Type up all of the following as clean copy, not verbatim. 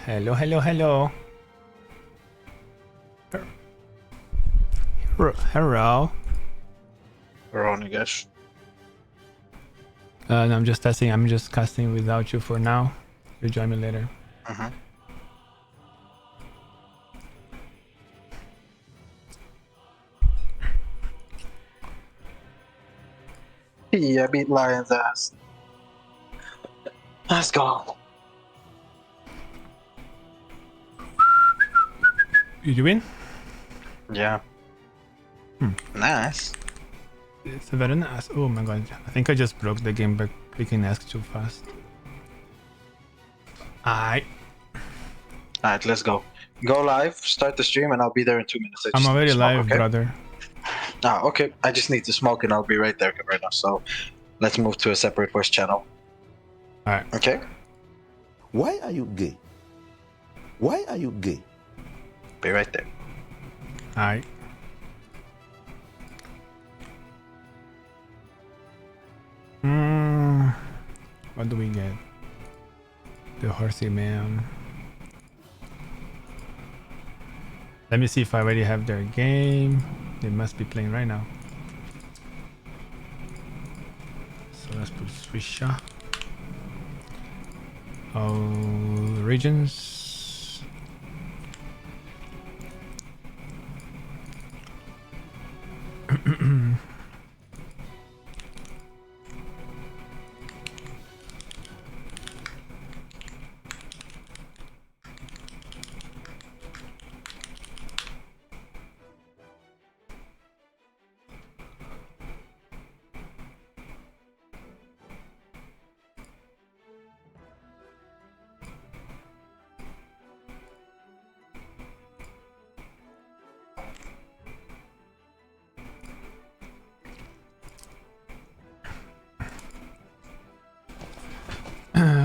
Hello, hello, hello. Hello. We're on, I guess. No, I'm just testing. I'm just casting without you for now. You join me later. Yeah, beat Lion's ass. Let's go. You win? Yeah. Nice. It's very nice. Oh my god. I think I just broke the game by clicking ask too fast. Alright, Let's go. Go live, start the stream, and I'll be there in 2 minutes. I'm already live, okay? brother. Okay. I just need to smoke, and I'll be right there right now. So let's move to a separate voice channel. Alright. Okay? Why are you gay? Why are you gay? Be right there. Alright. What do we get? The horsey man. Let me see if I already have their game. They must be playing right now. So let's put Swisha. Oh, regions.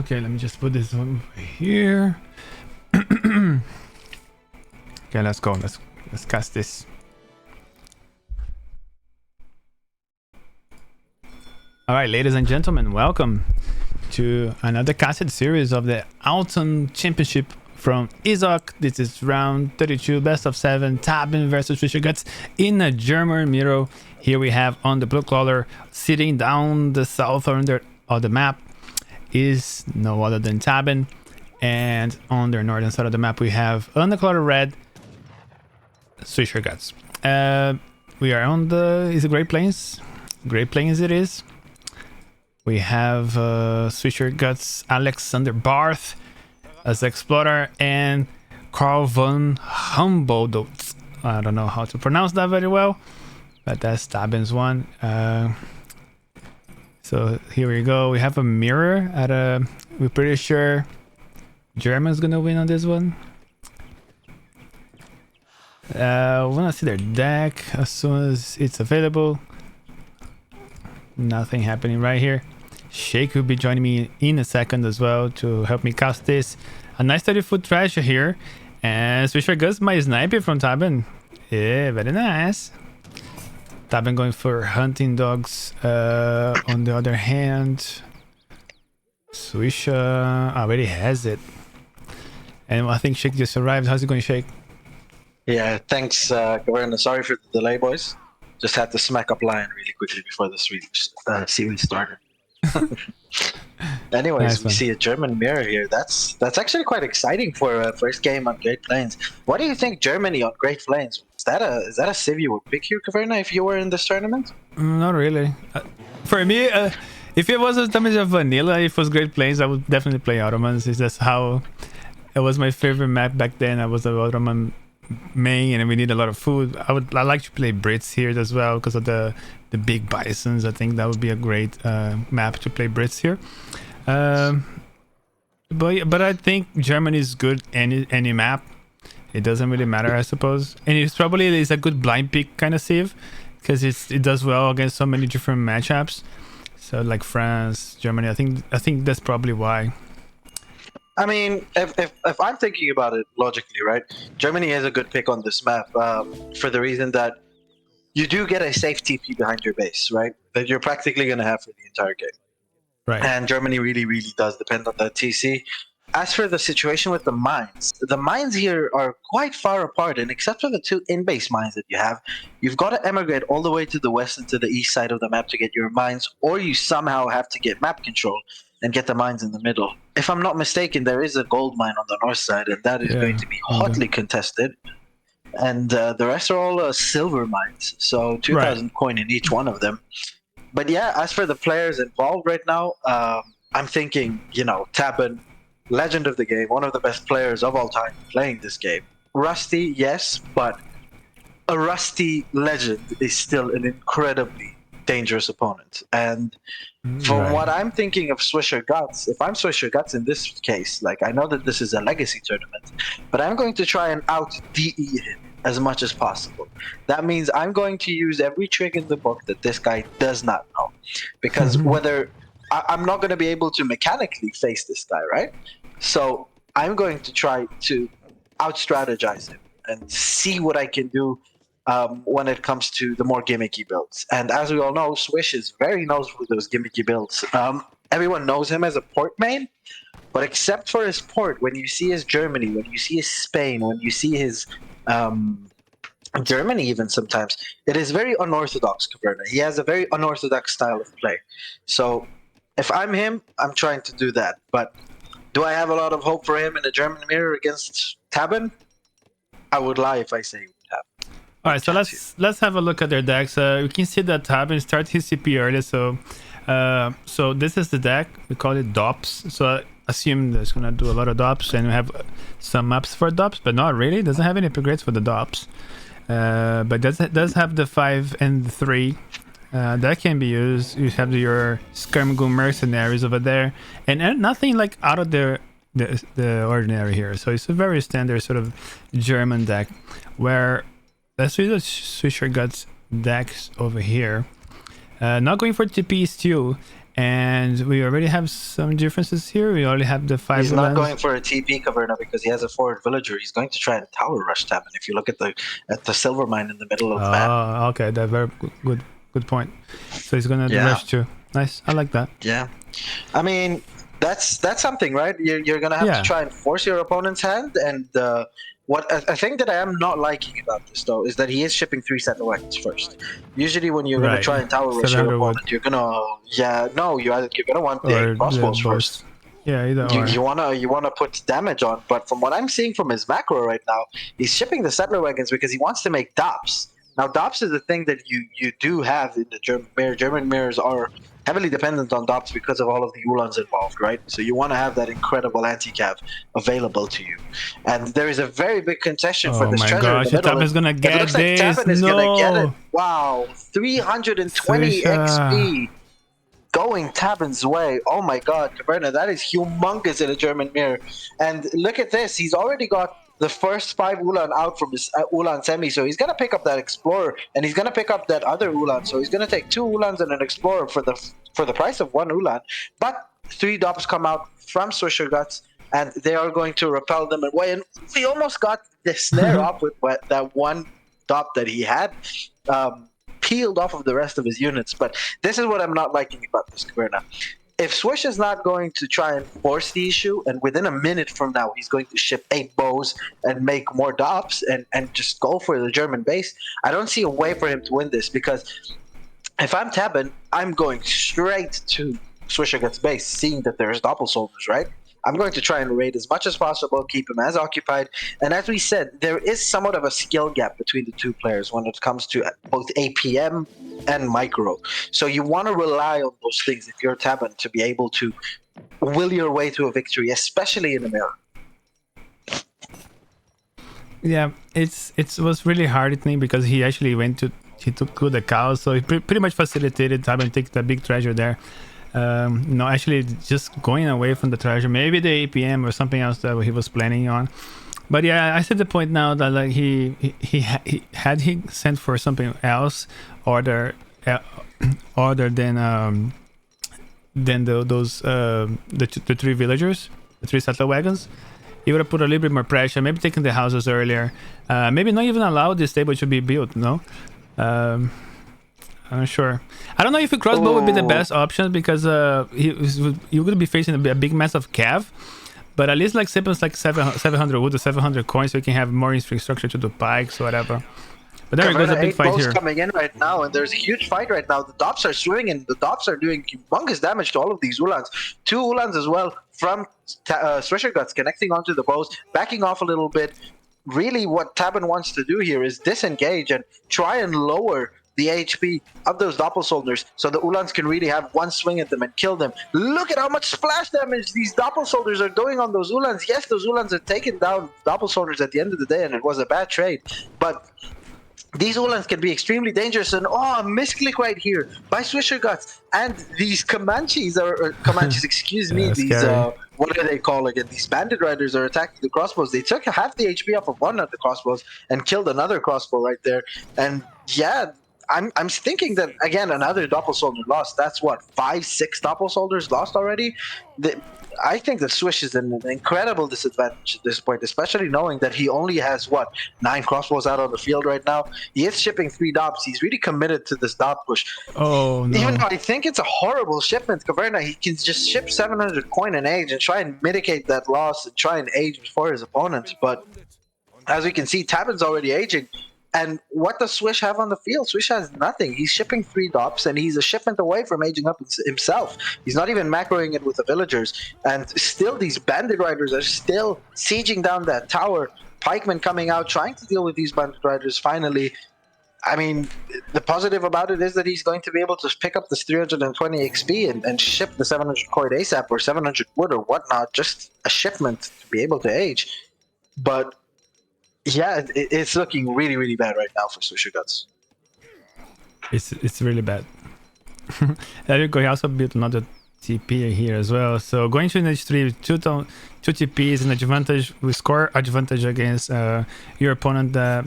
Okay, let me just put this over here. Okay, let's go. Let's cast this. All right, ladies and gentlemen, welcome to another casted series of the Autumn Championship from ESOC. This is round 32, best of 7, Tabin versus Fisher Guts in a German mirror. Here we have on the blue color, sitting down the southern of the map is no other than Tabin, and on the northern side of the map we have on the color red, Swisher Guts. We are on the Great Plains. Great Plains it is. We have Swisher Guts, Alexander Barth as Explorer, and Carl von Humboldt. I don't know how to pronounce that very well, but that's Tabin's one. So here we go. We have a mirror at a. We're pretty sure German's gonna win on this one. We wanna see their deck as soon as it's available. Nothing happening right here. Shake will be joining me in a second as well to help me cast this. A nice 30-foot treasure here, and Swisher Guts my sniper from Tabin. Yeah, very nice. Tabin going for hunting dogs. On the other hand, Swisha already has it. And I think Shake just arrived. How's it going, Shake? Yeah, thanks, Governor. Sorry for the delay, boys. Just had to smack up Lion really quickly before the series started. Anyways, Nice we one. see a German mirror here. That's actually quite exciting for a first game on Great Plains. What do you think Germany on Great Plains? Is that a civ you would pick here, Caverna, if you were in this tournament? Not really. For me, if it was a damage of vanilla, if it was Great Plains, I would definitely play Ottomans. It's just how it was my favorite map back then. I was an Ottoman main, and we need a lot of food. I like to play Brits here as well because of the big bisons. I think that would be a great map to play Brits here. But I think Germany is good any map. It doesn't really matter, I suppose. And it's probably is a good blind pick kind of save because it does well against so many different matchups. So like France, Germany, I think that's probably why. I mean, if I'm thinking about it logically, right? Germany is a good pick on this map for the reason that you do get a safe TP behind your base, right? That you're practically going to have for the entire game. Right. And Germany really, really does depend on that TC. As for the situation with the mines here are quite far apart, and except for the 2 in-base mines that you have, you've got to emigrate all the way to the west and to the east side of the map to get your mines, or you somehow have to get map control and get the mines in the middle. If I'm not mistaken, there is a gold mine on the north side, and that is going to be hotly contested. And the rest are all silver mines, so 2,000 coin in each one of them. But yeah, as for the players involved right now, I'm thinking, Tabin, legend of the game, one of the best players of all time playing this game. Rusty, yes, but a Rusty legend is still an incredibly dangerous opponent. And from what I'm thinking of Swisher Guts, if I'm Swisher Guts in this case, like I know that this is a legacy tournament, but I'm going to try and out-DE him as much as possible. That means I'm going to use every trick in the book that this guy does not know. Because whether I'm not going to be able to mechanically face this guy, right? So I'm going to try to out-strategize him and see what I can do when it comes to the more gimmicky builds. And as we all know, Swish is very known for those gimmicky builds. Everyone knows him as a port main, but except for his port, when you see his Germany, when you see his Spain, when you see his Germany even sometimes, it is very unorthodox, Caverna. He has a very unorthodox style of play. So if I'm him, I'm trying to do that. But do I have a lot of hope for him in the German mirror against Tabin? I would lie if I say he would have. All right, so let's have a look at their decks. We can see that Tabin started his CP early, so this is the deck. We call it DOPS. So I assume that's gonna do a lot of DOPS, and we have some maps for DOPS, but not really. It doesn't have any upgrades for the DOPS, but does have the 5 and the 3. That can be used. You have your Skirmigal mercenaries over there, and nothing like out of the ordinary here. So it's a very standard sort of German deck. Where let's see the Swisher Guts decks over here. Not going for TPs too, and we already have some differences here. We already have the 5. He's not going for a TP Caverna because he has a forward villager. He's going to try and tower rush Tabin. If you look at the silver mine in the middle of the map. Oh, okay, that's very good point. So he's gonna rush too. Nice, I like that. Yeah, I mean that's something, right? You're gonna have to try and force your opponent's hand. And what I think that I am not liking about this though is that he is shipping 3 settler wagons first. Usually when you're gonna try and tower rush your opponent, you're gonna want the crossbows first. Yeah, either or. You wanna put damage on. But from what I'm seeing from his macro right now, he's shipping the settler wagons because he wants to make DOPS. Now, DOPS is a thing that you do have in the German mirror. German mirrors are heavily dependent on DOPS because of all of the Ulans involved, right? So you want to have that incredible anti-cav available to you. And there is a very big contention for this treasure in the middle. Tabin is going to get this. Tabin is going to get it. Wow, 320 XP going Tabin's way. Oh my god, Caverna, that is humongous in a German mirror. And look at this. He's already got the first 5 Ulan out from his Ulan semi, so he's gonna pick up that Explorer, and he's gonna pick up that other Ulan. So he's gonna take 2 Ulans and an Explorer for the price of 1 Ulan. But 3 DOPs come out from Swisher Guts, and they are going to repel them away. And we almost got the snare up with that 1 DOP that he had peeled off of the rest of his units. But this is what I'm not liking about this Caverna. If Swish is not going to try and force the issue, and within a minute from now he's going to ship 8 bows and make more DOPs and just go for the German base, I don't see a way for him to win this. Because if I'm Tabin, I'm going straight to Swisher Guts base, seeing that there's doppel soldiers, right? I'm going to try and raid as much as possible, keep him as occupied. And as we said, there is somewhat of a skill gap between the 2 players when it comes to both APM and micro. So you want to rely on those things if you're Tabin to be able to will your way to a victory, especially in the mirror. Yeah, it was really hard, I think, because he actually took the cows, so he pretty much facilitated Tabin take the big treasure there. No, actually, just going away from the treasure. Maybe the APM or something else that he was planning on. But yeah, I see the point now that like he sent for something else other than the three villagers, the three settler wagons. He would have put a little bit more pressure, maybe taken the houses earlier, maybe not even allow this stable to be built. No, I'm not sure. I don't know if a crossbow would be the best option because you're gonna be facing a big mess of cav. But at least like Sippin's like 700 wood or 700 coins, so you can have more infrastructure to do pikes or whatever. But there goes a big fight here. Coming in right now, and there's a huge fight right now. The Dops are swimming, and the Dops are doing humongous damage to all of these Ulans. 2 Ulans as well from Swisher Guts connecting onto the bows, backing off a little bit. Really, what Tabin wants to do here is disengage and try and lower the HP of those Doppelsoldiers so the Ulans can really have one swing at them and kill them. Look at how much splash damage these Doppelsoldiers are doing on those Ulans. Yes, those Ulans are taking down Doppelsoldiers at the end of the day, and it was a bad trade. But these Ulans can be extremely dangerous, and a misclick right here by Swisher Guts. And these Comanches, excuse me, these, what are they called again? These Bandit Riders are attacking the crossbows. They took half the HP off of one of the crossbows and killed another crossbow right there. And yeah, I'm thinking that, again, another Doppelsoldier lost. That's what, 5-6 Doppelsolders lost already? I think that Swish is in an incredible disadvantage at this point, especially knowing that he only has, 9 crossbows out on the field right now. He is shipping 3 Dops. He's really committed to this Dop push. Oh, no. Even though I think it's a horrible shipment, Caverna, he can just ship 700 coin and age and try and mitigate that loss and try and age before his opponent. But as we can see, Tabin's already aging. And what does Swish have on the field? Swish has nothing. He's shipping 3 Dops, and he's a shipment away from aging up himself. He's not even macroing it with the villagers. And still, these Bandit Riders are still sieging down that tower. Pikemen coming out, trying to deal with these Bandit Riders finally. I mean, the positive about it is that he's going to be able to pick up this 320 XP and ship the 700 coin ASAP or 700 wood or whatnot. Just a shipment to be able to age. But yeah, it's looking really, really bad right now for Swisher Guts. It's really bad. There you go. He also built another TP here as well. So going to H3, 2 TPs and advantage. We score advantage against your opponent that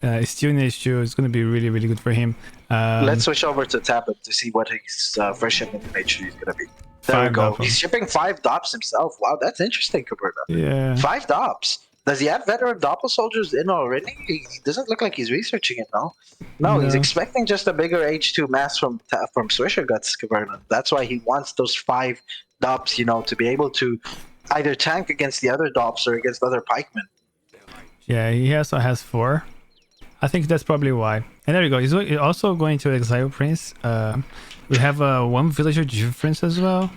is still in H2. It's going to be really, really good for him. Let's switch over to Tabin to see what his first shipment in H3 is going to be. There we go. He's shipping 5 Dops himself. Wow, that's interesting, Caberta. Yeah. 5 Dops. Does he have veteran Doppelsoldiers in already? He doesn't look like he's researching it, no? No, he's expecting just a bigger H2 mass from Swisher Guts, Caverna. That's why he wants those 5 Dops, to be able to either tank against the other Dops or against other pikemen. Yeah, he also has 4. I think that's probably why. And there we go. He's also going to Exile Prince. We have 1 villager difference as well.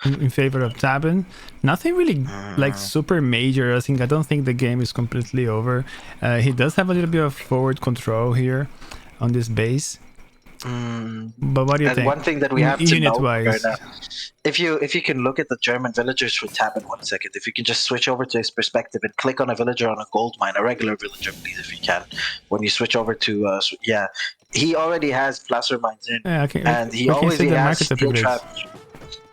In favor of Tabin. Nothing really like super major. I don't think the game is completely over. He does have a little bit of forward control here on this base. But what do you think? One thing that we have to know right now, if you can look at the German villagers for Tabin 1 second, if you can just switch over to his perspective and click on a villager on a gold mine, a regular villager, please, if you can. When you switch over to he already has placer mines in, and he always has steel traps.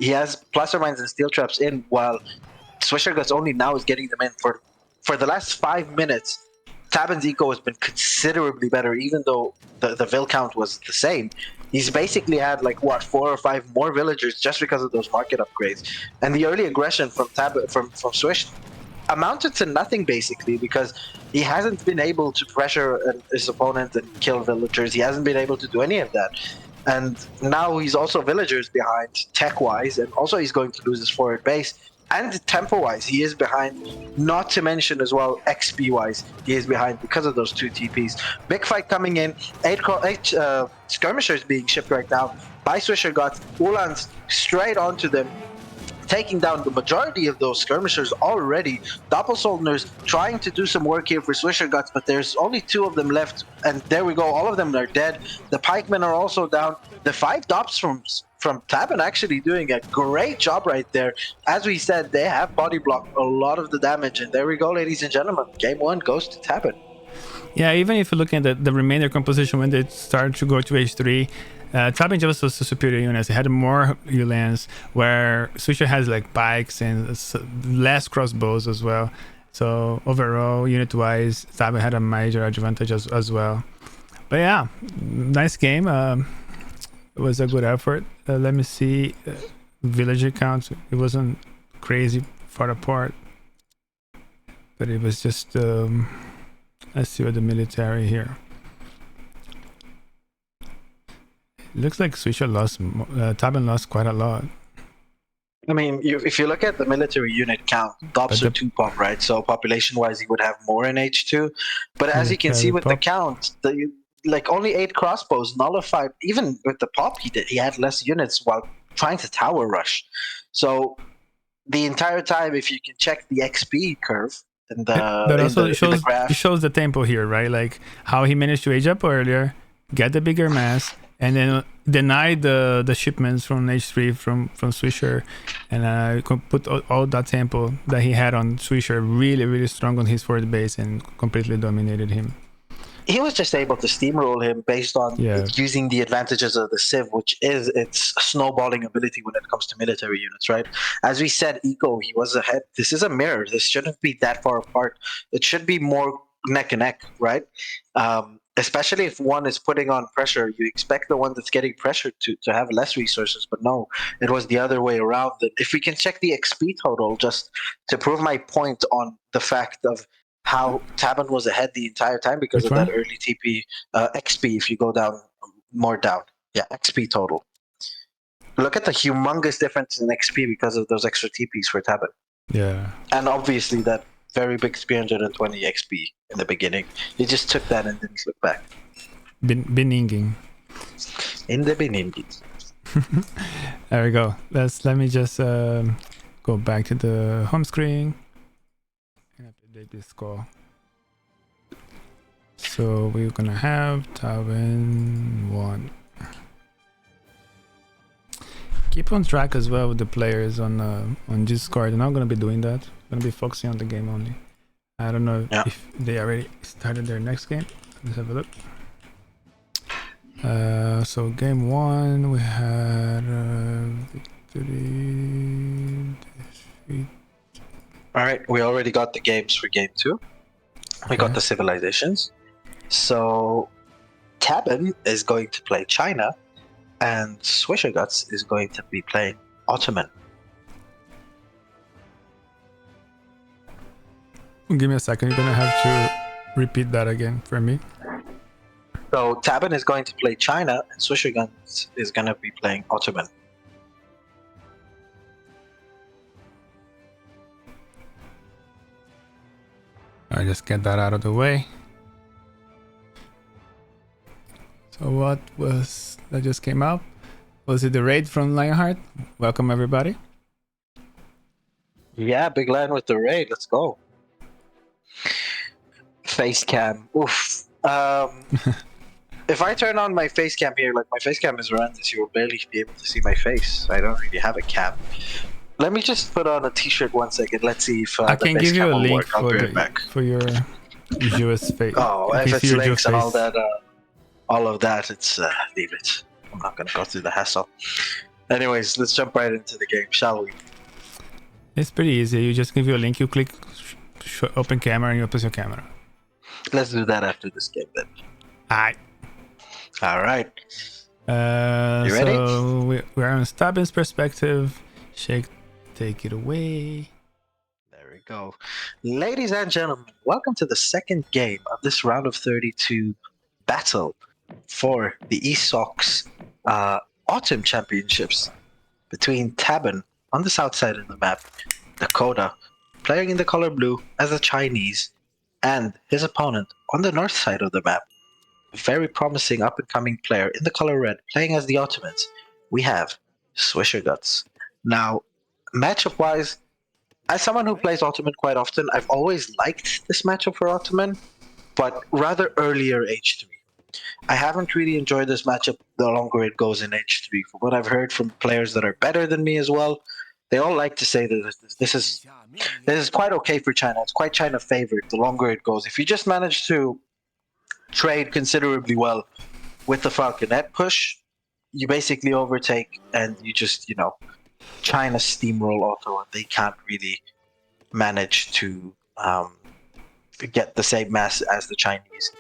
He has placer mines and steel traps in, while Swisher Guts only now is getting them in. For the last 5 minutes, Tabin's eco has been considerably better, even though the vill count was the same. He's basically had 4 or 5 more villagers just because of those market upgrades. And the early aggression from Swish amounted to nothing, basically, because he hasn't been able to pressure his opponent and kill villagers. He hasn't been able to do any of that. And now he's also villagers behind tech-wise, and also he's going to lose his forward base. And tempo-wise, he is behind, not to mention as well XP-wise, he is behind because of those 2 TPs. Big fight coming in, 8 skirmishers being shipped right now by Swisher Guts. Ulans straight onto them, taking down the majority of those skirmishers already. Doppelsoldners trying to do some work here for Swisher Guts, but there's only 2 of them left, and there we go, all of them are dead. The pikemen are also down. The 5 Dops from Tabin actually doing a great job right there. As we said, they have body blocked a lot of the damage, and there we go, ladies and gentlemen. Game 1 goes to Tabin. Yeah, even if you're looking at the remainder composition when they start to go to H3, Tabin just was a superior unit. It had more ULANs, where Swisher has like bikes and less crossbows as well. So overall, unit-wise, Tabin had a major advantage as well. But yeah, nice game. It was a good effort. Let me see. Villager count. It wasn't crazy far apart, but it was just. Let's see what the military here. It looks like Swisher lost. Tabin lost quite a lot. I mean, if you look at the military unit count, Dobbs are 2 pop, right? So population-wise, he would have more in H2. But as you can see with the count, like only 8 crossbows nullified. Even with the pop he had less units while trying to tower rush. So the entire time, if you can check the XP curve in the but also in the graph, it shows the tempo here, right? Like how he managed to age up earlier, get the bigger mass, and then deny the shipments from H3 from Swisher, and put all that tempo that he had on Swisher really strong on his forward base and completely dominated him. He was just able to steamroll him based on using the advantages of the Civ, which is its snowballing ability when it comes to military units, right? As we said, Eco, he was ahead. This is a mirror. This shouldn't be that far apart. It should be more neck and neck, right? Especially if one is putting on pressure, you expect the one that's getting pressured to have less resources, but no, it was the other way around. If we can check the XP total, just to prove my point on the fact of how Tabin was ahead the entire time because of that early TP XP. If you go down more down, XP total. Look at the humongous difference in XP because of those extra TPs for Tabin. Yeah, and obviously that very big 320 XP in the beginning. He just took that and didn't look back. Beninging. In the beginning. There we go. Let me just go back to the home screen. Update this score. So we're gonna have Tabin 1. Keep on track as well with the players on Discord. I'm not gonna be doing that. I'm gonna be focusing on the game only. I don't know if they already started their next game. Let's have a look. So game 1 we had victory. All right, we already got the games for game 2. We got the civilizations. So Tabin is going to play China, and Swisher Guts is going to be playing Ottoman. Give me a second. You're gonna have to repeat that again for me. So Tabin is going to play China, and Swisher Guts is going to be playing Ottoman. I just get that out of the way. So what was that just came up? Was it the raid from Lionheart? Welcome everybody. Yeah, big line with the raid. Let's go. Face cam. Oof. If I turn on my face cam here, like my face cam is horrendous, you will barely be able to see my face. I don't really have a cam. Let me just put on a t-shirt 1 second. Let's see if I can give you a link for your US face. Oh, if it's links and all that, all of that, it's leave it. I'm not gonna go through the hassle. Anyways, let's jump right into the game, shall we? It's pretty easy. You just give you a link. You click open camera, and you open your camera. Let's do that after this game then. All right. You ready? So we're on Tabin's perspective. Shake, take it away. There we go. Ladies and gentlemen, welcome to the second game of this round of 32 battle for the ESOC's Autumn Championships between Tabin on the south side of the map, Dakota, playing in the color blue as a Chinese, and his opponent on the north side of the map, a very promising up-and-coming player in the color red, playing as the Ottomans. We have Swisher Guts. Now, matchup-wise, as someone who plays Ottoman quite often, I've always liked this matchup for Ottoman, but rather earlier H3. I haven't really enjoyed this matchup the longer it goes in H3. From what I've heard from players that are better than me as well, they all like to say that this is quite okay for China. It's quite China favored the longer it goes. If you just manage to trade considerably well with the Falconet push, you basically overtake and you just, China steamroll auto, and they can't really manage to get the same mass as the Chinese.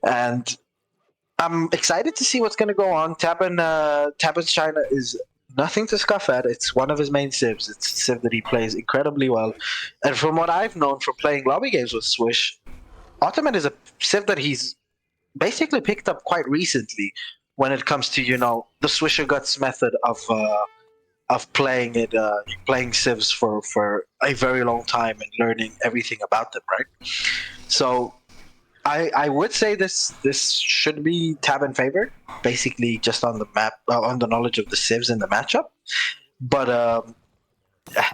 And I'm excited to see what's going to go on. Tabin's China is nothing to scoff at. It's one of his main civs. It's a civ that he plays incredibly well. And from what I've known from playing lobby games with Swish, Ottoman is a civ that he's basically picked up quite recently when it comes to, the Swisher Guts method of playing playing civs for a very long time and learning everything about them, right? So I would say this should be Tabin favored, basically just on the map, on the knowledge of the civs in the matchup. But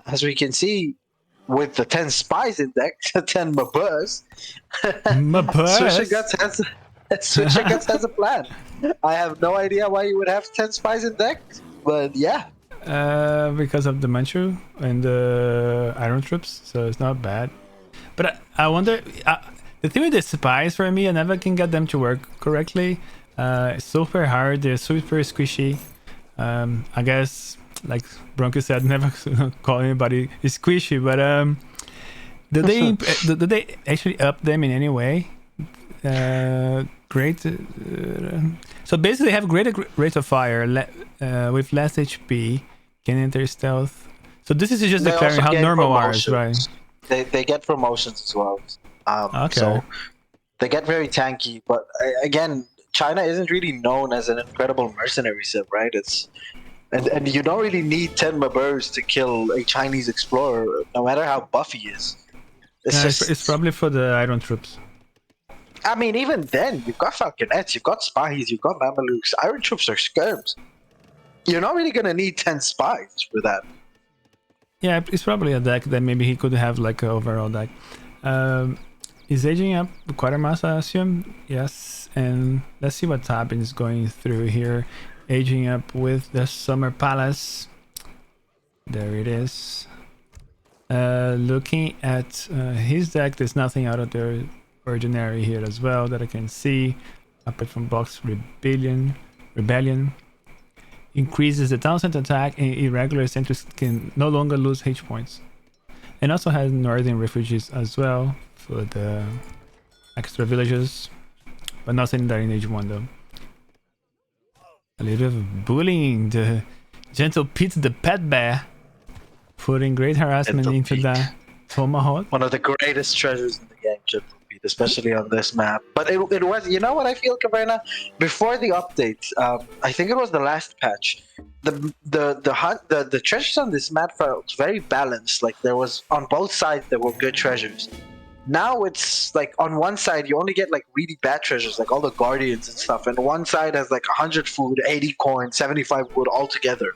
as we can see, with the 10 spies in deck, 10 Maburs, Swisher Guts has a plan. I have no idea why you would have 10 spies in deck, but yeah. Because of the Manchu and the Iron Troops, so it's not bad. But I wonder, the thing with the spies for me, I never can get them to work correctly. It's super hard, they're super squishy. I guess, like Bronco said, never call anybody squishy, but do they actually up them in any way? Great. So basically, they have greater rate of fire with less HP, can enter stealth. So this is just declaring how normal ours, right? They get promotions as well. Okay. So they get very tanky, but again, China isn't really known as an incredible mercenary civ, right? And you don't really need 10 Maburs to kill a Chinese explorer, no matter how buff he is. It's probably for the Iron Troops. I mean, even then, you've got Falconets, you've got Spies, you've got Mamelukes. Iron Troops are skirms. You're not really going to need 10 Spies for that. Yeah, it's probably a deck that maybe he could have like an overall deck. Is aging up Quartermass, I assume? Yes. And let's see what Tabin is going through here. Aging up with the Summer Palace. There it is. Looking at his deck, there's nothing out of the ordinary here as well that I can see. Apart from Box Rebellion. Increases the Townsend attack, and irregular eccentrics can no longer lose H points. And also has Northern Refugees as well for the extra villages. But nothing there in Age 1 though. A little bit of bullying. The Gentle Pete the Pet Bear. Putting great harassment Gentle into Pete. the Tomahawk. One of the greatest treasures in the game, Gentle Pete, especially on this map. But it was, you know what I feel, Caverna? Before the update, I think it was the last patch, the treasures on this map felt very balanced. Like there was, on both sides, there were good treasures. Now it's like on one side you only get like really bad treasures, like all the guardians and stuff, and one side has like 100 food, 80 coins, 75 wood all together.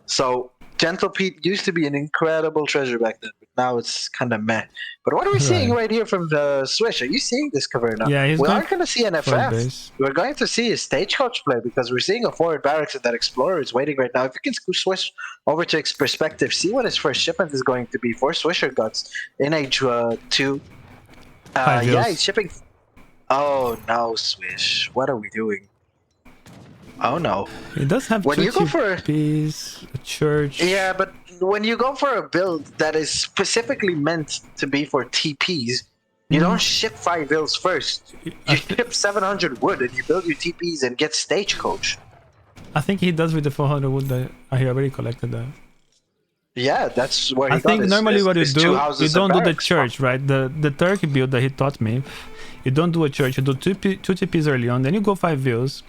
So Gentle Pete used to be an incredible treasure back then, but now it's kind of meh. But what are we seeing right here from the Swish? Are you seeing this, Caverna? Yeah, we aren't going to see an FF. Base. We're going to see a stagecoach play because we're seeing a forward barracks and that Explorer is waiting right now. If you can switch over to its perspective, see what his first shipment is going to be for Swisher Guts in Age 2. Yeah, he's shipping. Oh no, Swish! What are we doing? Oh no! It does have when you go for a church. Yeah, but when you go for a build that is specifically meant to be for TPs, you don't ship 5 vills first. You ship 700 wood and you build your TPs and get stagecoach. I think he does with the 400 wood that he already collected that. Yeah, that's where he I think normally what you do, you don't do the church, right? The Turkey build that he taught me, you don't do a church, you do two TPs early on, then you go 5 vills,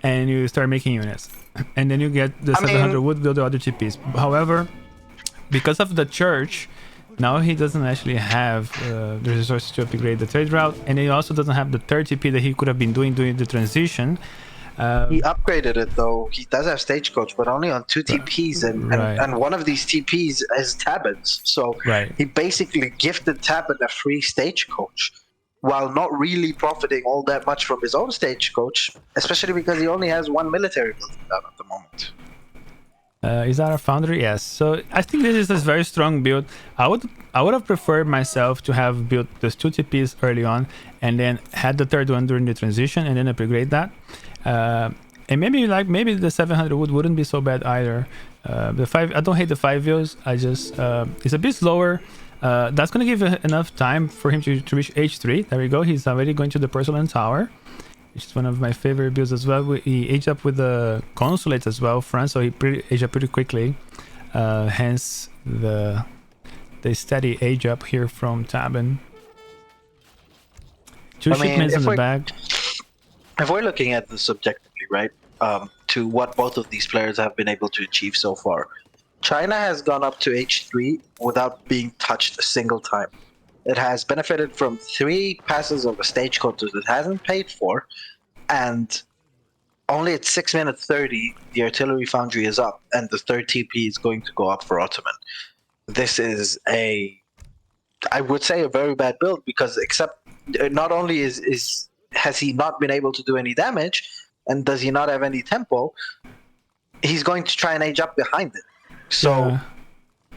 and you start making units. And then you get the 700 wood, build the other TPs. However, because of the church, now he doesn't actually have the resources to upgrade the trade route, and he also doesn't have the third TP that he could have been doing during the transition. He upgraded it though. He does have stagecoach, but only on 2 TPs, and one of these TPs is Tabin's. So he basically gifted Tabin a free stagecoach, while not really profiting all that much from his own stagecoach, especially because he only has 1 military building down at the moment. Is that a foundry? Yes. So I think this is a very strong build. I would have preferred myself to have built those 2 TPs early on, and then had the third one during the transition, and then upgrade that. And maybe the 700 wood wouldn't be so bad either. The 5, I don't hate the 5 views. I just it's a bit slower. That's gonna give enough time for him to reach H3. There we go. He's already going to the porcelain tower, which is one of my favorite builds as well. He aged up with the consulate as well, France, so he aged up pretty quickly. Hence the steady age up here from Tabin. Two shipments in the bag. If we're looking at this objectively, right, to what both of these players have been able to achieve so far, China has gone up to H3 without being touched a single time. It has benefited from 3 passes of a stagecoach that it hasn't paid for, and only at 6 minutes 30, the artillery foundry is up, and the third TP is going to go up for Ottoman. This is I would say, a very bad build, because except not only has he not been able to do any damage, and does he not have any tempo, he's going to try and age up behind it. So,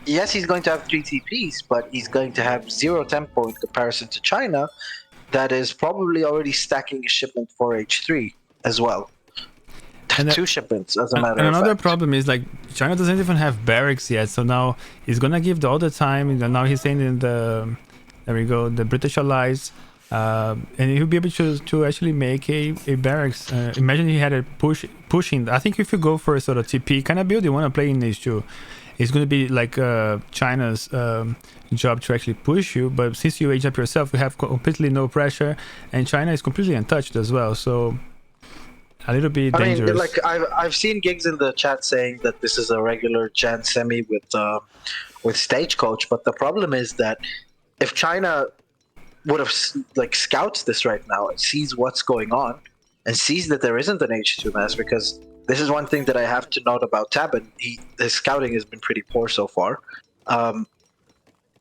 yes, he's going to have 3 TPs, but he's going to have 0 tempo in comparison to China, that is probably already stacking a shipment for H3 as well. And 2 shipments, as a matter of fact. Another problem is, like, China doesn't even have barracks yet, so now he's gonna give all the time. And now he's saying in the, there we go, the British allies, and he'll be able to actually make a barracks. Imagine he had a pushing. I think if you go for a sort of TP kind of build, you want to play in these 2. It's going to be like China's job to actually push you, but since you age up yourself, you have completely no pressure, and China is completely untouched as well. So a little bit dangerous. I mean, like I've seen gigs in the chat saying that this is a regular Jan semi with stagecoach, but the problem is that if China would have scouts this right now and sees what's going on and sees that there isn't an H2 mass, because this is one thing that I have to note about Tabin. His scouting has been pretty poor so far.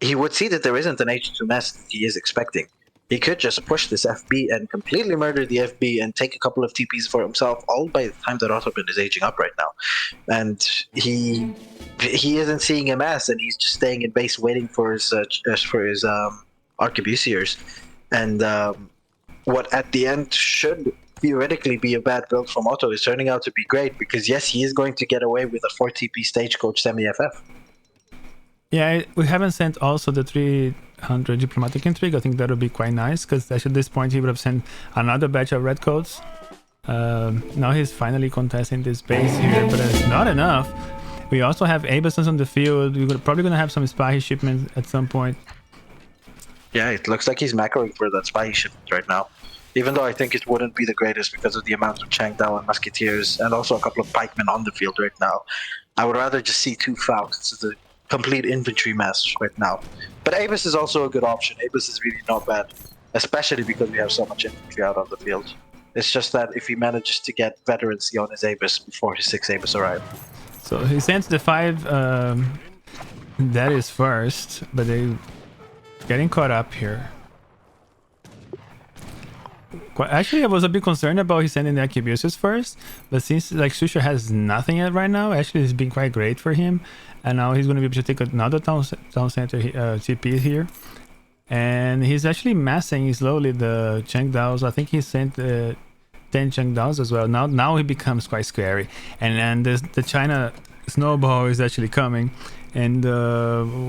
He would see that there isn't an H2 mass that he is expecting. He could just push this FB and completely murder the FB and take a couple of TPs for himself, all by the time that Ottoman is aging up right now. And he isn't seeing a mass, and he's just staying in base waiting for his arquebusiers. And what at the end should theoretically be a bad build from Otto is turning out to be great, because yes, he is going to get away with a 4 TP stagecoach semi-FF. Yeah, we haven't sent also the 300 diplomatic intrigue. I think that would be quite nice, because at this point he would have sent another batch of redcoats. Now he's finally contesting this base here, but it's not enough. We also have Abelsons on the field. We're probably going to have some spy shipments at some point. Yeah, it looks like he's macroing for that spy shipment right now. Even though I think it wouldn't be the greatest because of the amount of Changdao and Musketeers and also a couple of pikemen on the field right now. I would rather just see 2 Falcons. It's a complete infantry mass right now. But Abus is also a good option. Abus is really not bad, especially because we have so much infantry out on the field. It's just that if he manages to get veterancy on his Abus before his 6 Abus arrive. So he sends the 5 that is first, but they getting caught up here. Actually, I was a bit concerned about he sending the arquebusiers first, but since like Susha has nothing yet right now, actually it's been quite great for him, and now he's going to be able to take another town center TP here, and he's actually massing slowly the Chengdaos. I think he sent 10 Chengdaos as well. Now he becomes quite scary, and then the China snowball is actually coming. And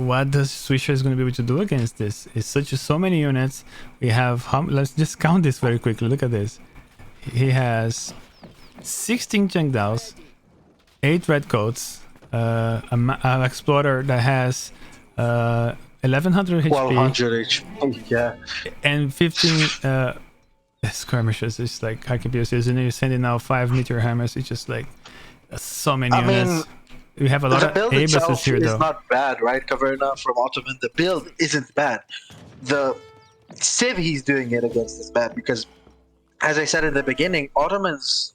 what does Swisher is going to be able to do against this? It's so many units. We have, let's just count this very quickly. Look at this. He has 16 Chengdaos, 8 redcoats, an explorer that has 1100 HP. 1200 HP, yeah. And 15 skirmishers. It's like arquebusiers, and then you're sending out 5 meteor hammers. It's just like so many units. We have a lot of Abuses here, though. The build itself is not bad, right, Caverna, from Ottoman? The build isn't bad. The Civ he's doing it against is bad, because, as I said in the beginning, Ottoman's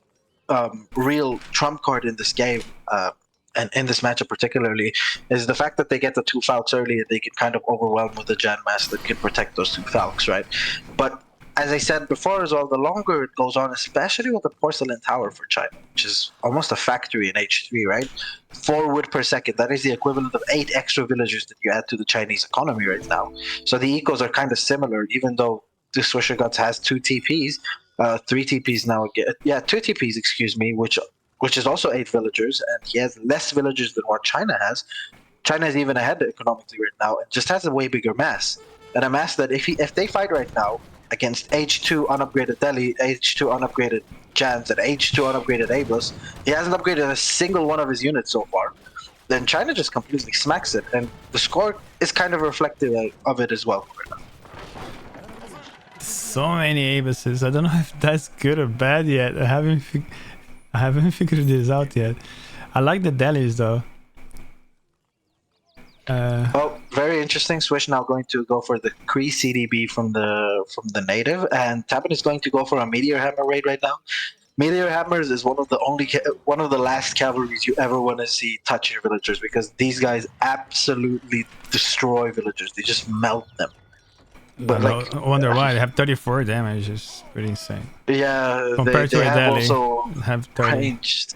real trump card in this game, and in this matchup particularly, is the fact that they get the 2 Falcons early and they can kind of overwhelm with the Jan Mass that can protect those 2 Falcons, right? But as I said before as well, the longer it goes on, especially with the Porcelain Tower for China, which is almost a factory in H3, right? 4 wood per second. That is the equivalent of 8 extra villagers that you add to the Chinese economy right now. So the ecos are kind of similar, even though the Swisher Gods has 2 TPs. 3 TPs now again. Yeah, 2 TPs, excuse me, which is also 8 villagers, and he has less villagers than what China has. China is even ahead economically right now, and just has a way bigger mass, and a mass that if they fight right now against H2 unupgraded Delhi, H2 unupgraded Jans, and H2 unupgraded Abus, he hasn't upgraded a single one of his units so far. Then China just completely smacks it, and the score is kind of reflective of it as well. So many Abuses. I don't know if that's good or bad yet. I haven't figured this out yet. I like the Delhis though. Oh, very interesting. Swish now going to go for the Kree CDB from the native, and Tabin is going to go for a Meteor Hammer raid right now. Meteor Hammers is one of the last cavalries you ever want to see touch your villagers, because these guys absolutely destroy villagers. They just melt them. But I wonder why they have 34 damage. It's pretty insane. Yeah, Compared they to a have Delhi, also have 30. ranged.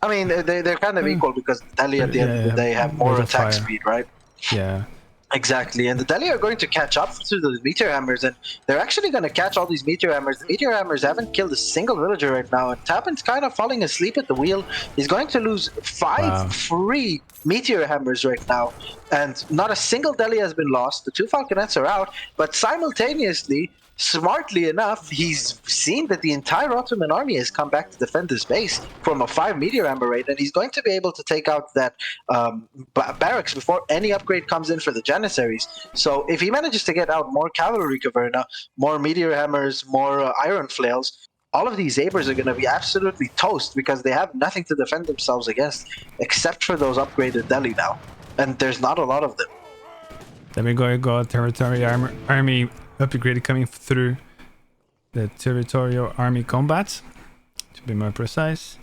I mean, they're kind of equal, because Delhi at the end of the day have more attack speed, right? Yeah. Exactly, and the Delhi are going to catch up to the Meteor Hammers, and they're actually going to catch all these Meteor Hammers. The Meteor Hammers haven't killed a single villager right now, and Tapin's kind of falling asleep at the wheel. He's going to lose 5 free Meteor Hammers right now, and not a single Delhi has been lost. The 2 Falconets are out, but simultaneously, smartly enough, he's seen that the entire Ottoman army has come back to defend his base from a 5 Meteor Hammer raid, and he's going to be able to take out that barracks before any upgrade comes in for the Janissaries. So if he manages to get out more cavalry caverna, more Meteor Hammers, more Iron Flails, all of these Abers are going to be absolutely toast, because they have nothing to defend themselves against except for those upgraded Delhi now, and there's not a lot of them. Then we go territory army upgrade coming through the territorial army combat, to be more precise.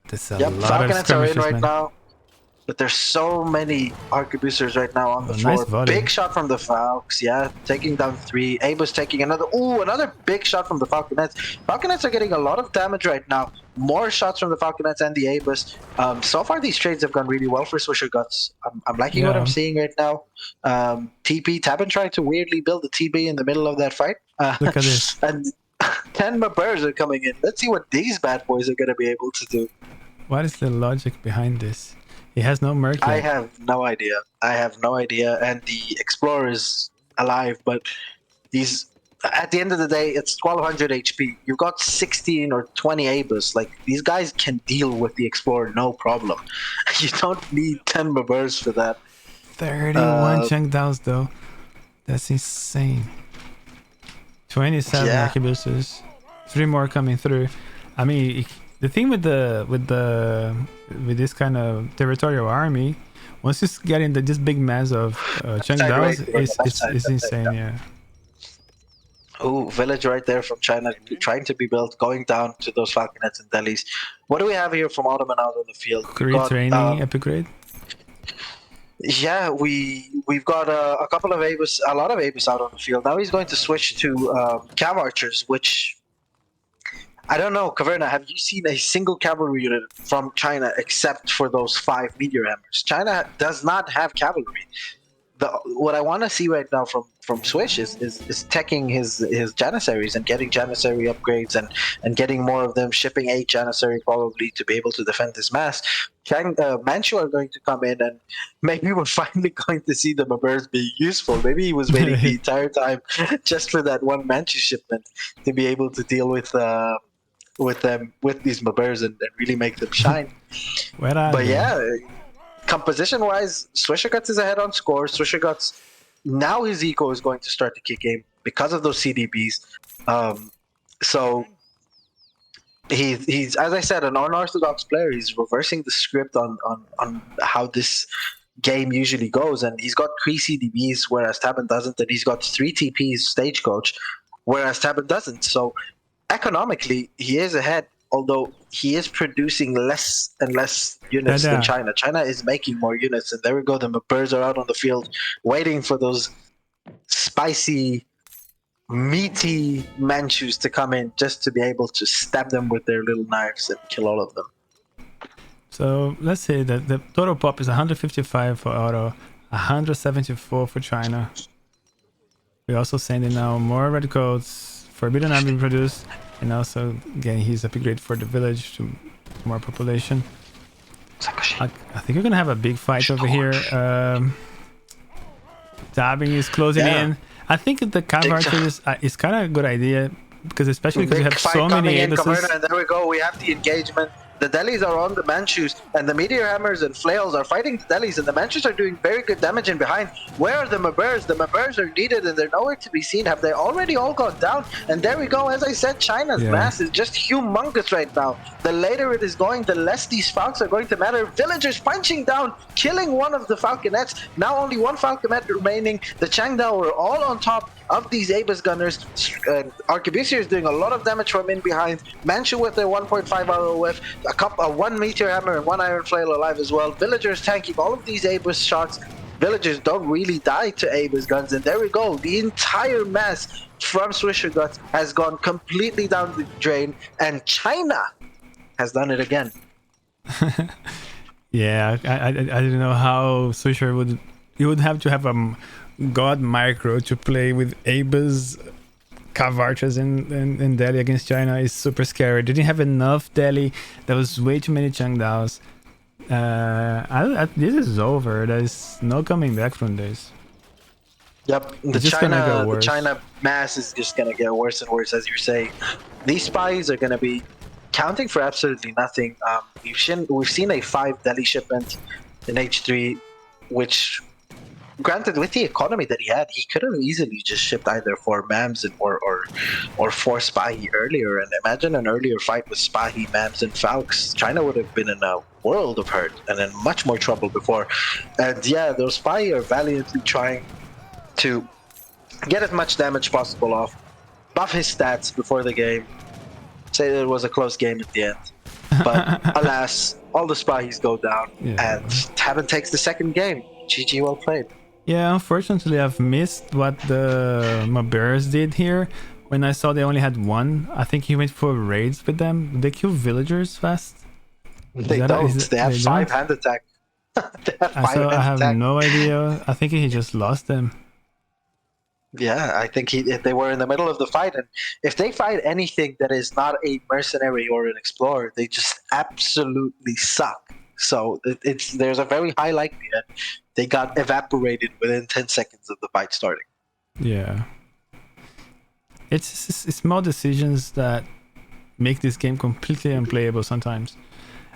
There's a lot Falconets of skirmishes, are in right man. now, but there's so many arquebusiers right now on the floor. Nice volley. Big shot from the Falcons, yeah, taking down 3. Abus taking another. Ooh, another big shot from the Falconets. Falconets are getting a lot of damage right now. More shots from the Falconets and the Abus. So far, these trades have gone really well for Swisher Guts. I'm liking what I'm seeing right now. TP, Tabin tried to weirdly build a TB in the middle of that fight. Look at this. And 10 Maburs are coming in. Let's see what these bad boys are going to be able to do. What is the logic behind this? He has no merc. I have no idea. And the Explorer is alive, but these, at the end of the day, it's 1200 HP. You've got 16 or 20 Abus. Like, these guys can deal with the Explorer no problem. You don't need 10 Maburs for that. 31 Chengdaos though. That's insane. 27 arquebuses. 3 more coming through. I mean, the thing with this kind of territorial army, once you get into this big mass of Chengdaos, it's insane. Yeah. Oh, village right there from China, trying to be built, going down to those Falconets and Delhis. What do we have here from Ottoman out on the field? Training upgrade. Yeah, we've got a couple of a lot of Abus out on the field. Now he's going to switch to Cav Archers, which, I don't know, Caverna, have you seen a single cavalry unit from China except for those 5 Meteor Hammers? China does not have cavalry. What I want to see right now from Swish is teching his Janissaries and getting Janissary upgrades and getting more of them, shipping 8 Janissary probably to be able to defend his mass. Manchu are going to come in, and maybe we're finally going to see the Maburs be useful. Maybe he was waiting the entire time just for that one Manchu shipment to be able to deal with these Maburs and really make them shine. But yeah, composition-wise, Swisher Guts is ahead on score. Swisher Guts, now his eco is going to start to kick in because of those CDBs. So he's, as I said, an unorthodox player. He's reversing the script on how this game usually goes, and he's got Kree CDBs, whereas Tabin doesn't, and he's got 3 TPs Stagecoach, whereas Tabin doesn't. So economically, he is ahead, although he is producing less and less units than China. China is making more units, and there we go. The Maburs are out on the field waiting for those spicy, meaty Manchus to come in just to be able to stab them with their little knives and kill all of them. So let's say that the total pop is 155 for Otto, 174 for China. We're also sending now more red coats. Forbidden Army produced, and also getting his upgrade for the village to more population. I think we're gonna have a big fight over here. Dabbing is closing in. I think the cav archers is kind of a good idea because especially because you have so many abases. And there we go. We have the engagement. The delis are on the Manchus, and the meteor hammers and flails are fighting the delis, and the Manchus are doing very good damage in behind. Where are the Mabers? The Mabers are needed, and they're nowhere to be seen. Have they already all gone down? And there we go. As I said, China's mass is just humongous right now. The later it is going, the less these Falcons are going to matter. Villagers punching down, killing one of the Falconets. Now only one Falconet remaining. The Changdao are all on top of these Abyss gunners. Arquebusier is doing a lot of damage from in behind. Manchu with their 1.5 arrow whiff. One meteor hammer and one iron flail alive as well. Villagers tanking all of these Abyss shots. Villagers don't really die to Abyss guns, and there we go. The entire mass from Swisher Guts has gone completely down the drain, and China has done it again. Yeah, I don't know how Swisher would. You would have to have a god micro to play with Abyss cav archers in Delhi against China is super scary. They didn't have enough Delhi. There was way too many Changdaos. This is over. There's no coming back from this. Yep, the China mass is just gonna get worse and worse, as you're saying. These spies are gonna be counting for absolutely nothing. We've seen a 5 Delhi shipment in H3, which, granted, with the economy that he had, he could have easily just shipped either 4 Mams or 4 Spahi earlier. And imagine an earlier fight with Spahi, Mams, and Falks. China would have been in a world of hurt and in much more trouble before. And yeah, those Spahi are valiantly trying to get as much damage possible off, buff his stats before the game, say that it was a close game at the end. But alas, all the Spahis go down, and Tabin takes the second game. GG, well played. Yeah, unfortunately, I've missed what the Mabers did here. When I saw they only had 1, I think he went for raids with them. They kill villagers fast. They don't. They have 5 hand attack. I have no idea. I think he just lost them. Yeah, I think they were in the middle of the fight, and if they fight anything that is not a mercenary or an explorer, they just absolutely suck. So there's a very high likelihood they got evaporated within 10 seconds of the fight starting. Yeah. It's small decisions that make this game completely unplayable sometimes.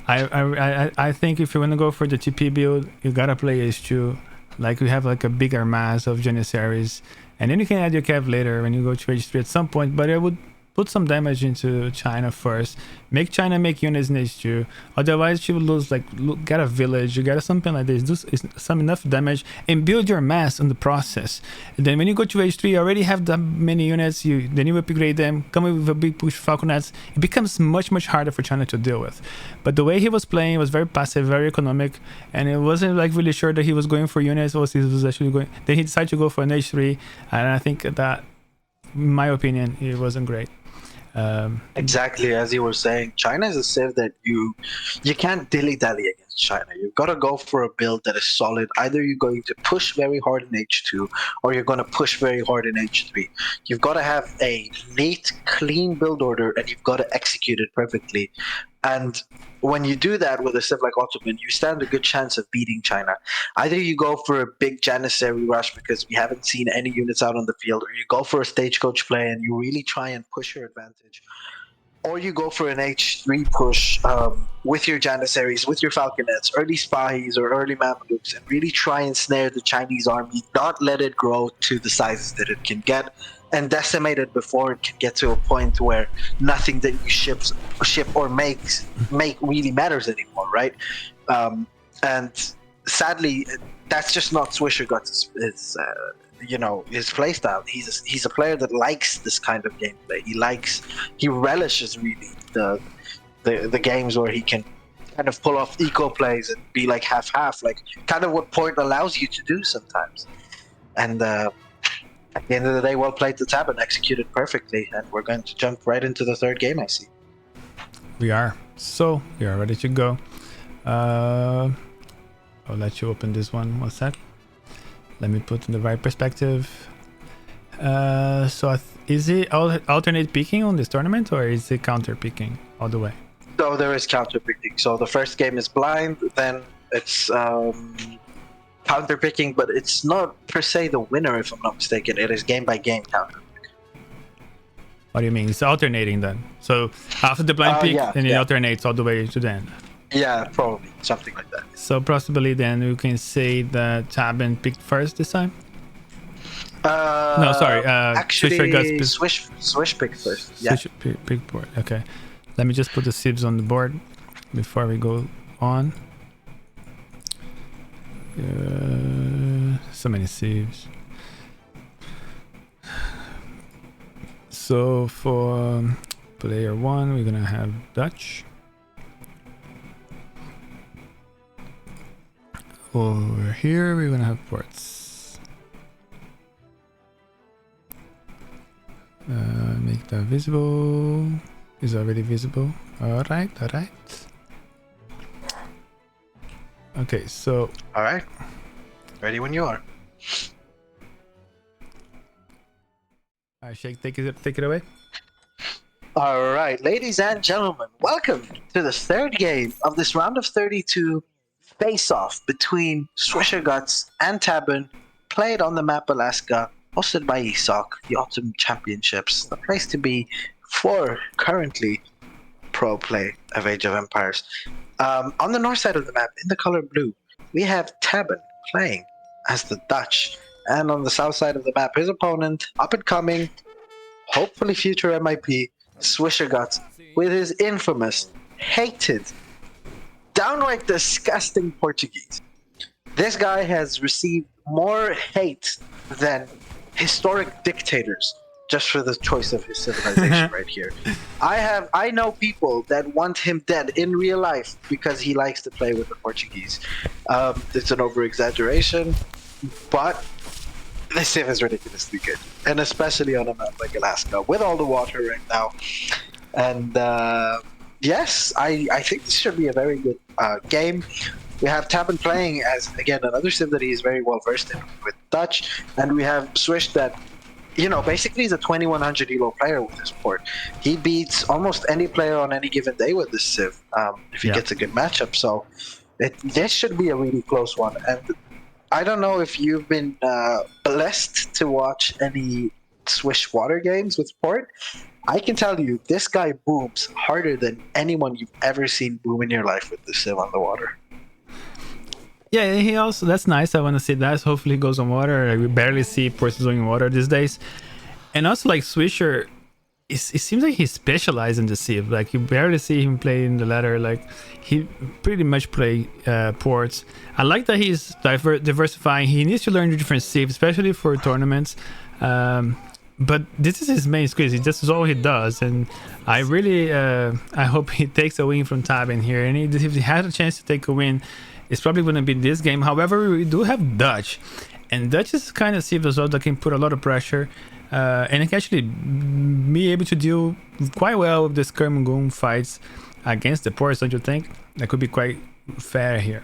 I think if you want to go for the TP build, you gotta play H2. Like we have like a bigger mass of Janissaries, and then you can add your cav later when you go to H3 at some point, but I would put some damage into China first. Make China make units in H2. Otherwise, she will lose, like, get a village, you get something like this. Do some enough damage and build your mass in the process. And then when you go to H3, you already have that many units. Then you upgrade them, come with a big push Falconets. It becomes much, much harder for China to deal with. But the way he was playing was very passive, very economic, and it wasn't like really sure that he was going for units or he was actually going. Then he decided to go for an H3, and I think that, in my opinion, it wasn't great. Exactly as you were saying, China is a civ that you can't dilly-dally against China. You've got to go for a build that is solid. Either you're going to push very hard in H2 or you're going to push very hard in H3. You've got to have a neat, clean build order, and you've got to execute it perfectly. And when you do that with a civ like Ottoman, you stand a good chance of beating China. Either you go for a big Janissary rush because we haven't seen any units out on the field, or you go for a stagecoach play and you really try and push your advantage. Or you go for an H3 push with your Janissaries, with your Falconets, early Spahis or early Mamelukes, and really try and snare the Chinese army, not let it grow to the sizes that it can get, and decimate it before it can get to a point where nothing that you ship or make really matters anymore, right? And sadly, that's just not Swisher Guts' his playstyle. He's a player that likes this kind of gameplay. He relishes really the games where he can kind of pull off eco plays and be like half, like kind of what Point allows you to do sometimes. And at the end of the day, well played to Tab and executed perfectly. And we're going to jump right into the third game, I see. We are ready to go. I'll let you open this one sec. Let me put in the right perspective. So is it alternate picking on this tournament, or is it counter picking all the way? So there is counter picking. So the first game is blind, then it's counter picking, but it's not per se the winner, if I'm not mistaken. It is game by game counter. What do you mean? It's alternating then. So after the blind pick, then it alternates all the way to the end. Yeah, probably something like that. So possibly then you can say that Taben picked first this time. No, sorry. Actually, Swish picked first. Yeah. Swish picked board. Okay. Let me just put the sieves on the board before we go on. So many sieves. So for player 1, we're gonna have Dutch. Over here, we're gonna have ports. Make that visible. Is already visible. Alright. Okay, so. Alright. Ready when you are. Alright, Shake, take it away. Alright, ladies and gentlemen, welcome to the third game of this round of 32 face-off between Swisher Guts and Taben, played on the map Alaska, hosted by ESOC, the Autumn Championships, the place to be for currently pro play of Age of Empires. On the north side of the map, in the color blue, we have Taben playing as the Dutch, and on the south side of the map, his opponent, up and coming, hopefully future MIP, Swisher Guts, with his infamous, hated, downright disgusting Portuguese. This guy has received more hate than historic dictators just for the choice of his civilization right here. I know people that want him dead in real life because he likes to play with the Portuguese. It's an over-exaggeration, but this Civ is ridiculously good, and especially on a map like Alaska with all the water right now. And yes, I think this should be a very good game. We have Taben playing as, again, another Civ that he is very well versed in with Dutch, and we have Swish that, you know, basically he's a 2100 elo player with this port. He beats almost any player on any given day with this Civ if he gets a good matchup. So this should be a really close one. And I don't know if you've been blessed to watch any Swish water games with port. I can tell you, this guy booms harder than anyone you've ever seen boom in your life with this Civ on the water. Yeah, he also, that's nice. I want to see that. Hopefully he goes on water. We barely see ports doing water these days. And also, like, Swisher, it seems like he specializes in the Civ. Like, you barely see him play in the ladder. Like, he pretty much play ports. I like that he's diversifying. He needs to learn the different Civ, especially for tournaments. But this is his main squeeze. This is all he does, and I really I hope he takes a win from Taben here. And if he has a chance to take a win, it's probably going to be this game. However, we do have Dutch, and Dutch is kind of Civ as well that can put a lot of pressure, and it can actually be able to deal quite well with the Skirmagoon fights against the ports. Don't you think? That could be quite fair here,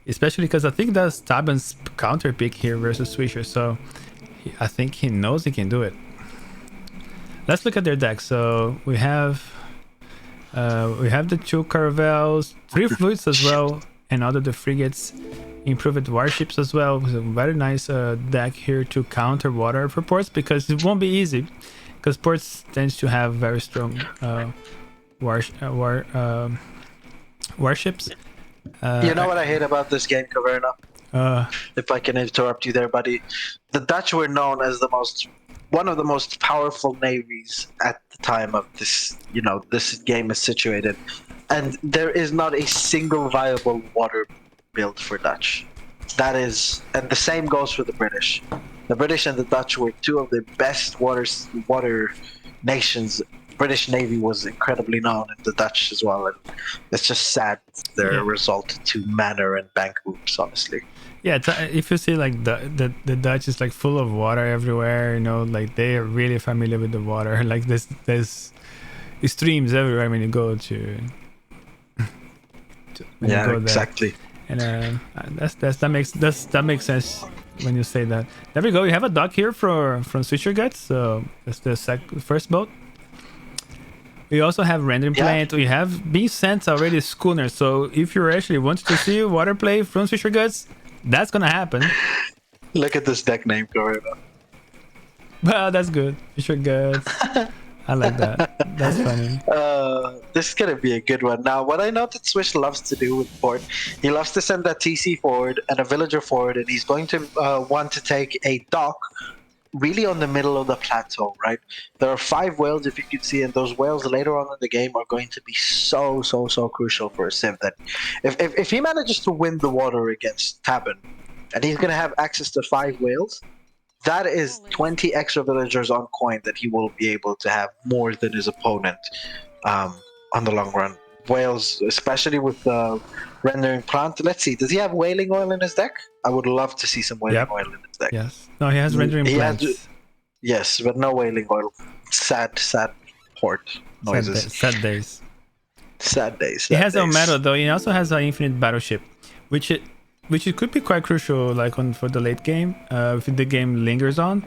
especially because I think that's Taben's counter pick here versus Swisher. So I think he knows he can do it. Let's look at their deck. So we have the 2 caravels, 3 fleets as well, and all of the frigates, improved warships as well. It's a very nice deck here to counter water for ports, because it won't be easy, because ports tends to have very strong warships. You know what I hate about this game, Caverna? If I can interrupt you there, buddy. The Dutch were known as one of the most powerful navies at the time of this, this game is situated. And there is not a single viable water build for Dutch. That is, and the same goes for the British. The British and the Dutch were 2 of the best water nations. British Navy was incredibly known, and the Dutch as well. And it's just sad their result to manor and bank booms, honestly. Yeah, if you see like the Dutch is like full of water everywhere, like they are really familiar with the water. Like there's streams everywhere when you go to. Yeah, exactly. And that makes sense. when you say that. There we go. You have a dock here from Swisher Guts. So that's the first boat. We also have rendering plant. We have being sent already schooner. So if you actually want to see water play from Swisher Guts, that's gonna happen. Look at this deck name, Corona. Well, that's good. Fisher Guts. I like that. That's funny. This is gonna be a good one. Now, what I know that Swish loves to do with port, he loves to send that TC forward and a villager forward, and he's going to want to take a dock really on the middle of the plateau, right? There are 5 whales, if you can see, and those whales later on in the game are going to be so crucial for a Civ that if he manages to win the water against Tabin, and he's gonna have access to 5 whales, that is 20 extra villagers on coin that he will be able to have more than his opponent on the long run. Whales, especially with the rendering plant. Let's see, does he have whaling oil in his deck? I would love to see some whaling oil in his deck. Yes. No, he has rendering plants. Yes, but no whaling oil. Sad port noises. Sad days. Sad days. He has a metal though. He also has an infinite battleship, which it could be quite crucial, like for the late game, if the game lingers on.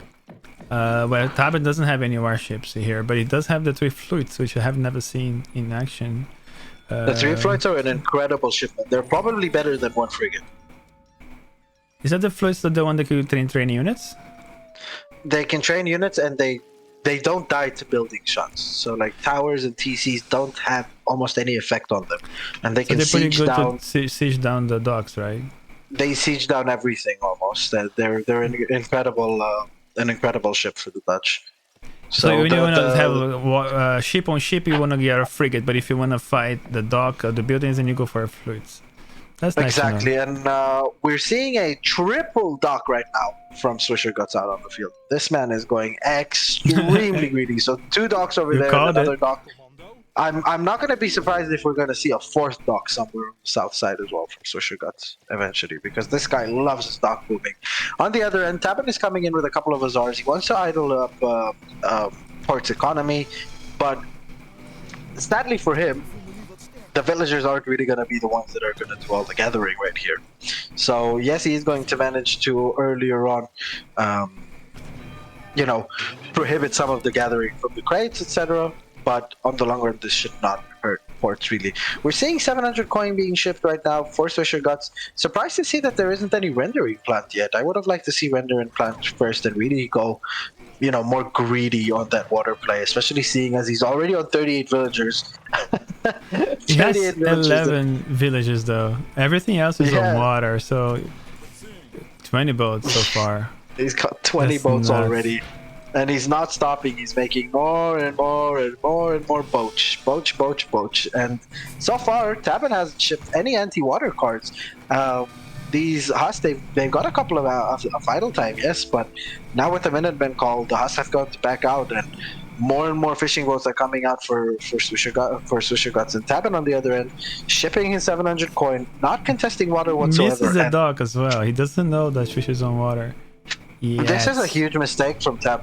Well, Tabin doesn't have any warships here, but he does have the 3 fleets, which I have never seen in action. The 3 fleets are an incredible shipment. They're probably better than 1 frigate. Is that the fleets the one that can train units? They can train units, and they don't die to building shots. So like towers and TCs don't have almost any effect on them, and they can siege down. Siege down the docks, right? They siege down everything almost. They're an incredible ship for the Dutch. So when you want to have ship on ship, you want to get a frigate, but if you want to fight the dock or the buildings, then you go for a fleet. That's nice. Exactly, and we're seeing a triple dock right now from Swisher Guts out on the field. This man is going extremely greedy. So 2 docks over there, and another dock. I'm not going to be surprised if we're going to see a 4th dock somewhere on the south side as well from Swisher Guts eventually, because this guy loves his dock booming. On the other end, Tabin is coming in with a couple of Azars. He wants to idle up Port's economy, but sadly for him, the villagers aren't really going to be the ones that are going to do all the gathering right here. So yes, he is going to manage to earlier on, prohibit some of the gathering from the crates, etc. But on the long run, this should not hurt ports really. We're seeing 700 coin being shipped right now for Swisher Guts. Surprised to see that there isn't any rendering plant yet. I would have liked to see rendering plant first and really go, more greedy on that water play, especially seeing as he's already on 38 villagers. He has 11 villages though. Everything else is on water, so 20 boats so far. He's got 20 boats already. And he's not stopping. He's making more and more and more and more boach. And so far, Tabin hasn't shipped any anti-water cards. These Huss, they've got a couple of idle time, yes, but now with the Minutemen call, the Huss have got to back out, and more fishing boats are coming out for Swisher Guts. And Tabin on the other end, shipping his 700 coin, not contesting water whatsoever. Misses the dock as well. He doesn't know that Swisher's on water. Yes. This is a huge mistake from Tabin.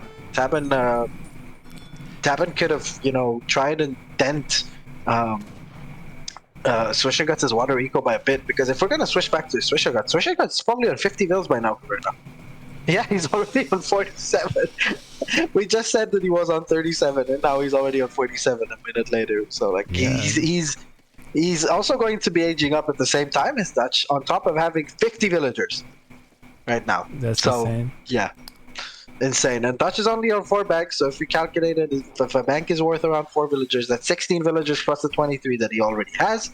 Tabin could have, tried and dent Swisher Guts' water eco by a bit, because if we're going to switch back to Swisher Guts is probably on 50 mils by now. Yeah, he's already on 47. We just said that he was on 37, and now he's already on 47 a minute later. So, he's also going to be aging up at the same time as Dutch, on top of having 50 villagers right now. That's insane. Yeah. Insane. And Dutch is only on 4 banks, so if we calculate it, if a bank is worth around 4 villagers, that's 16 villagers plus the 23 that he already has.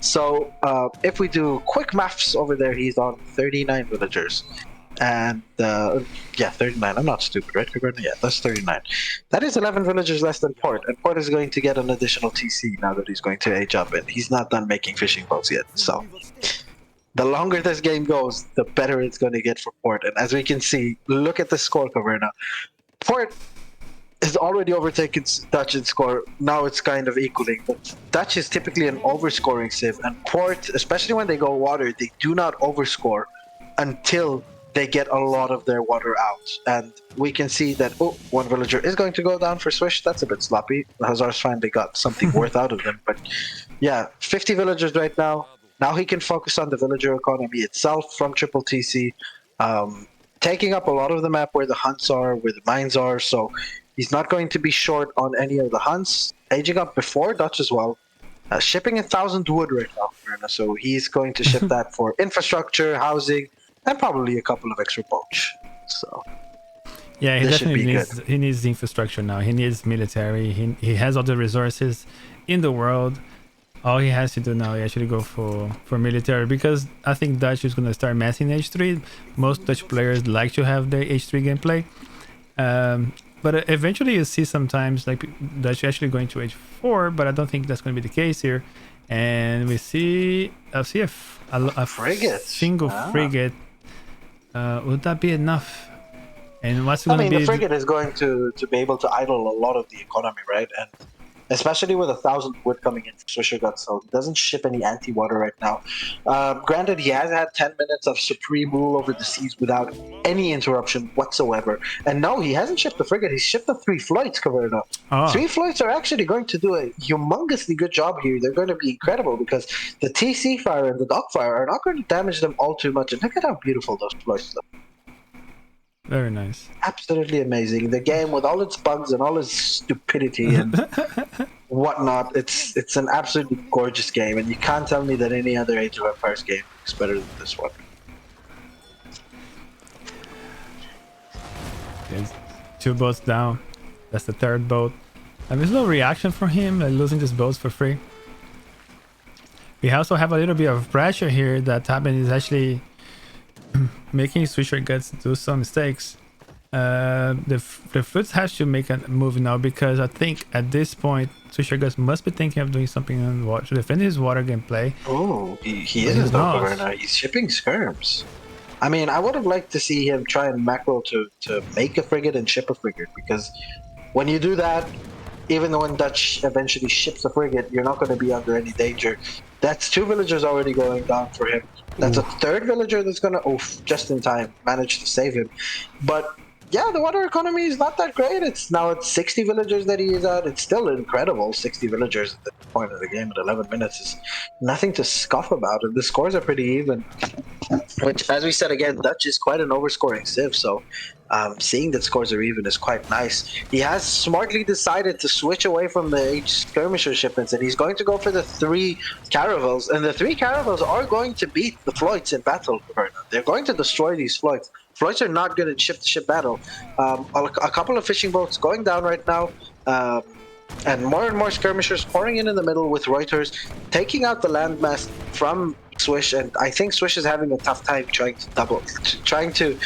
So if we do quick maths over there, he's on 39 villagers. And 39. I'm not stupid, right? Yeah, that's 39. That is 11 villagers less than Port, and Port is going to get an additional TC now that he's going to age up, and he's not done making fishing boats yet. So the longer this game goes, the better it's going to get for Port. And as we can see, look at the score, Caverna. Port has already overtaken Dutch in score. Now it's kind of equaling. But Dutch is typically an overscoring Civ, and Port, especially when they go water, they do not overscore until they get a lot of their water out. And we can see that, one villager is going to go down for Swish. That's a bit sloppy. The Hazards finally got something worth out of them. But yeah, 50 villagers right now. Now he can focus on the villager economy itself from Triple TC. taking up a lot of the map where the hunts are, where the mines are. So he's not going to be short on any of the hunts. Aging up before Dutch as well. Shipping 1,000 wood right now, so he's going to ship that for infrastructure, housing, and probably a couple of extra poach. So Yeah, he this should definitely be needs. good. He needs infrastructure now. He needs military. He has all the resources in the world. All he has to do now is actually go for military, because I think Dutch is gonna start messing H3. Most Dutch players like to have their H3 gameplay. But eventually you see sometimes like Dutch actually going to H4, but I don't think that's going to be the case here. And we see, I see a Frigate. single frigate. Would that be enough? And what's I going to mean, be? the frigate is going to be able to idle a lot of the economy, right? And especially with 1,000 wood coming in for Swisher Guts, so he doesn't ship any anti-water right now. Granted, he has had 10 minutes of supreme rule over the seas without any interruption whatsoever. And no, he hasn't shipped the frigate, he's shipped the 3 flights, Caverna. Oh. 3 flights are actually going to do a humongously good job here. They're going to be incredible because the TC fire and the dock fire are not going to damage them all too much. And look at how beautiful those flights look. Very nice. Absolutely amazing. The game, with all its bugs and all its stupidity and whatnot, it's an absolutely gorgeous game, and you can't tell me that any other Age of Empires game is better than this one. There's 2 boats down. That's the 3rd boat. And there's no reaction from him, like losing these boats for free. We also have a little bit of pressure here that Taben is actually making Swisher Guts do some mistakes. The Fruits has to make a move now, because I think at this point Swisher Guts must be thinking of doing something on water to defend his water gameplay. Oh, he is though right now. He's shipping skirms. I mean, I would have liked to see him try and macro to make a frigate and ship a frigate, because when you do that, even though when Dutch eventually ships a frigate, you're not going to be under any danger. That's 2 villagers already going down for him. That's a 3rd villager that's going to, just in time, manage to save him. But yeah, the water economy is not that great. It's 60 villagers that he is at. It's still incredible. 60 villagers at the point of the game at 11 minutes is nothing to scoff about. And the scores are pretty even. Which, as we said again, Dutch is quite an overscoring civ, so seeing that scores are even is quite nice. He has smartly decided to switch away from the H skirmisher shipments, and he's going to go for the 3 caravels, and the 3 caravels are going to beat the Floyds in battle. They're going to destroy these Floyds. Floyds are not good at ship-to-ship battle. A couple of fishing boats going down right now, and more skirmishers pouring in the middle with Reuters, taking out the landmass from Swish, and I think Swish is having a tough time trying to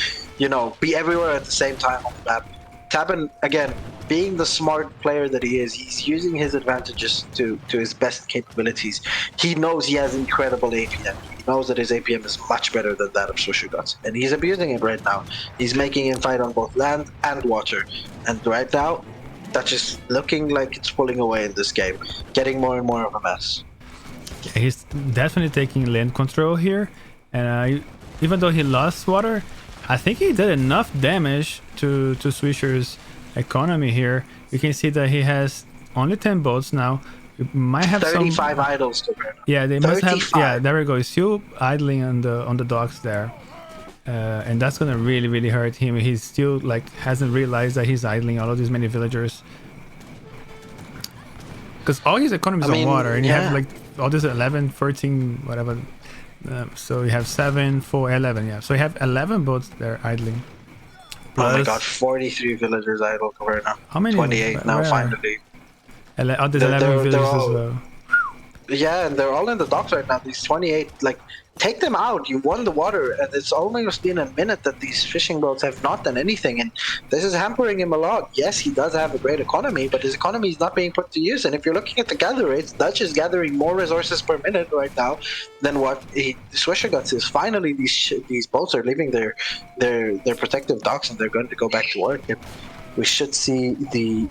be everywhere at the same time on the map. Taben, again, being the smart player that he is, he's using his advantages to his best capabilities. He knows he has incredible APM. He knows that his APM is much better than that of Sushuguts, and he's abusing it right now. He's making him fight on both land and water, and right now, Dutch is looking like it's pulling away in this game, getting more and more of a mess. Yeah, he's definitely taking land control here, and even though he lost water, I think he did enough damage to Swisher's economy here. You can see that he has only 10 boats now. We might have 35 idles to burn. Yeah, they 35. must have. Yeah, there we go. He's still idling on the docks there, and that's gonna really hurt him. He's still hasn't realized that he's idling all of these many villagers, because all his economy is on water, and you have all this 11, 13, whatever. So you have 7, 4, 11. Yeah, so you have 11 boats there idling. Plus, oh my god, 43 villagers idle right now. How many? 28 now, finally. There's 11 villagers as well. Yeah, and they're all in the docks right now. These 28, take them out. You won the water, and it's almost been a minute that these fishing boats have not done anything, and this is hampering him a lot. Yes, he does have a great economy, but his economy is not being put to use. And if you're looking at the gather rates, Dutch is gathering more resources per minute right now than what Swisher Guts is. Finally, these boats are leaving their protective docks, and they're going to go back to work, and we should see the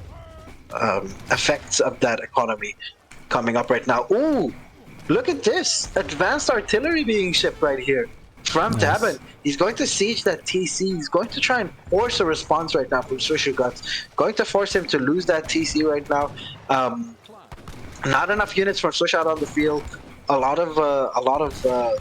effects of that economy coming up right now. Ooh, look at this! Advanced artillery being shipped right here from Taben. He's going to siege that TC. He's going to try and force a response right now from Swisher Guts. Going to force him to lose that TC right now. Not enough units from Swish out on the field. A lot of